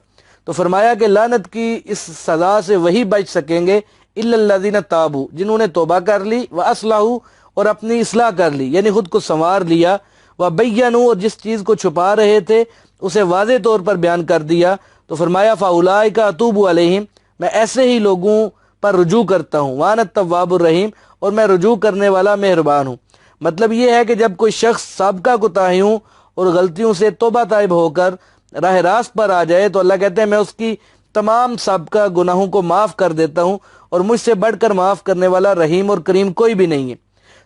تو فرمایا کہ لعنت کی اس سزا سے وہی بچ سکیں گے الا الذین تابوا، جنہوں نے توبہ کر لی، واصلحوا، اور اپنی اصلاح کر لی یعنی خود کو سنوار لیا، وبینوا، اور جس چیز کو چھپا رہے تھے اسے واضح طور پر بیان کر دیا، تو فرمایا فاولئک اتوب علیہم، میں ایسے ہی لوگوں پر رجوع کرتا ہوں، وانا التواب الرحیم، اور میں رجوع کرنے والا مہربان ہوں۔ مطلب یہ ہے کہ جب کوئی شخص سابقہ کوتاہیوں اور غلطیوں سے توبہ طائب ہو کر راہ راست پر آ جائے تو اللہ کہتے ہیں میں اس کی تمام سابقہ گناہوں کو معاف کر دیتا ہوں، اور مجھ سے بڑھ کر معاف کرنے والا رحیم اور کریم کوئی بھی نہیں ہے۔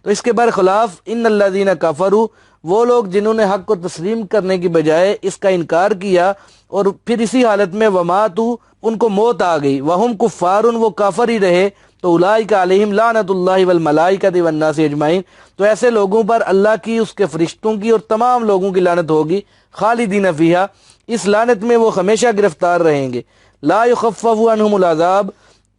تو اس کے برخلاف ان الذین کفروا، وہ لوگ جنہوں نے حق کو تسلیم کرنے کی بجائے اس کا انکار کیا اور پھر اسی حالت میں وماتوا، ان کو موت آ گئی، وہم کفار، وہ کافر ہی رہے، تو اولئک علیہم لعنت اللہ والملائکۃ والناس اجمعین، تو ایسے لوگوں پر اللہ کی، اس کے فرشتوں کی اور تمام لوگوں کی لعنت ہوگی، خالدین فیہا، اس لعنت میں وہ ہمیشہ گرفتار رہیں گے، لا یخفف عنہم العذاب،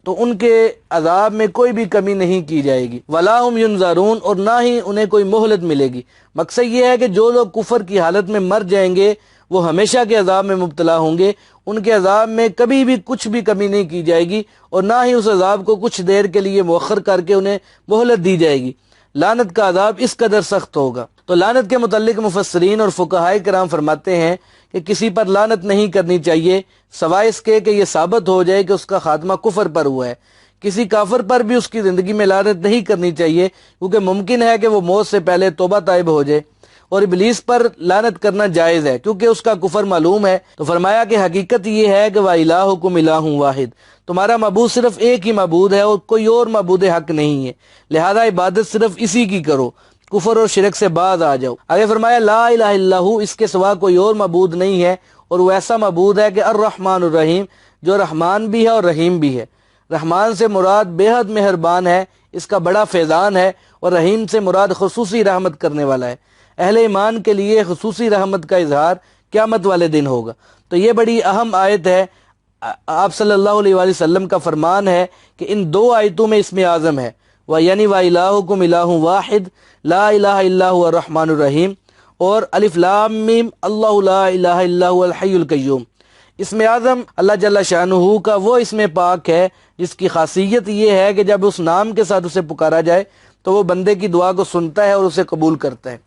تو ان کے عذاب میں کوئی بھی کمی نہیں کی جائے گی، ولا هم ینظرون، اور نہ ہی انہیں کوئی مہلت ملے گی۔ مقصد یہ ہے کہ جو لوگ کفر کی حالت میں مر جائیں گے وہ ہمیشہ کے عذاب میں مبتلا ہوں گے، ان کے عذاب میں کبھی بھی کچھ بھی کمی نہیں کی جائے گی، اور نہ ہی اس عذاب کو کچھ دیر کے لیے مؤخر کر کے انہیں مہلت دی جائے گی۔ لعنت کا عذاب اس قدر سخت ہوگا۔ تو لعنت کے متعلق مفسرین اور فقہائے کرام فرماتے ہیں کہ کسی پر لعنت نہیں کرنی چاہیے سوائے اس کے کہ یہ ثابت ہو جائے کہ اس کا خاتمہ کفر پر ہوا ہے۔ کسی کافر پر بھی اس کی زندگی میں لعنت نہیں کرنی چاہیے، کیونکہ ممکن ہے کہ وہ موت سے پہلے توبہ طائب ہو جائے، اور ابلیس پر لعنت کرنا جائز ہے کیونکہ اس کا کفر معلوم ہے۔ تو فرمایا کہ حقیقت یہ ہے کہ وَإِلَٰهُكُمْ إِلَٰهٌ وَاحِدٌ، تمہارا معبود صرف ایک ہی معبود ہے اور کوئی اور معبود حق نہیں ہے، لہذا عبادت صرف اسی کی کرو، کفر اور شرک سے باز آ جاؤ۔ آگے فرمایا لا الہ الا ہو، اس کے سوا کوئی اور معبود نہیں ہے، اور وہ ایسا معبود ہے کہ الرحمن الرحیم، جو رحمان بھی ہے اور رحیم بھی ہے۔ رحمان سے مراد بے حد مہربان ہے، اس کا بڑا فیضان ہے، اور رحیم سے مراد خصوصی رحمت کرنے والا ہے۔ اہل ایمان کے لیے خصوصی رحمت کا اظہار قیامت والے دن ہوگا۔ تو یہ بڑی اہم آیت ہے، آپ صلی اللہ علیہ وآلہ وسلم کا فرمان ہے کہ ان دو آیتوں میں اسم اعظم ہے، یعنی وَإِلَٰهُكُمْ إِلَٰهٌ وَاحِدٌ لا الہ الا هو الرحمن الرحیم، اور الف لام میم اللہ لا الہ الا هو الحی القیوم۔ اسم اعظم اللہ جل شانہ کا وہ اسم پاک ہے جس کی خاصیت یہ ہے کہ جب اس نام کے ساتھ اسے پکارا جائے تو وہ بندے کی دعا کو سنتا ہے اور اسے قبول کرتا ہے۔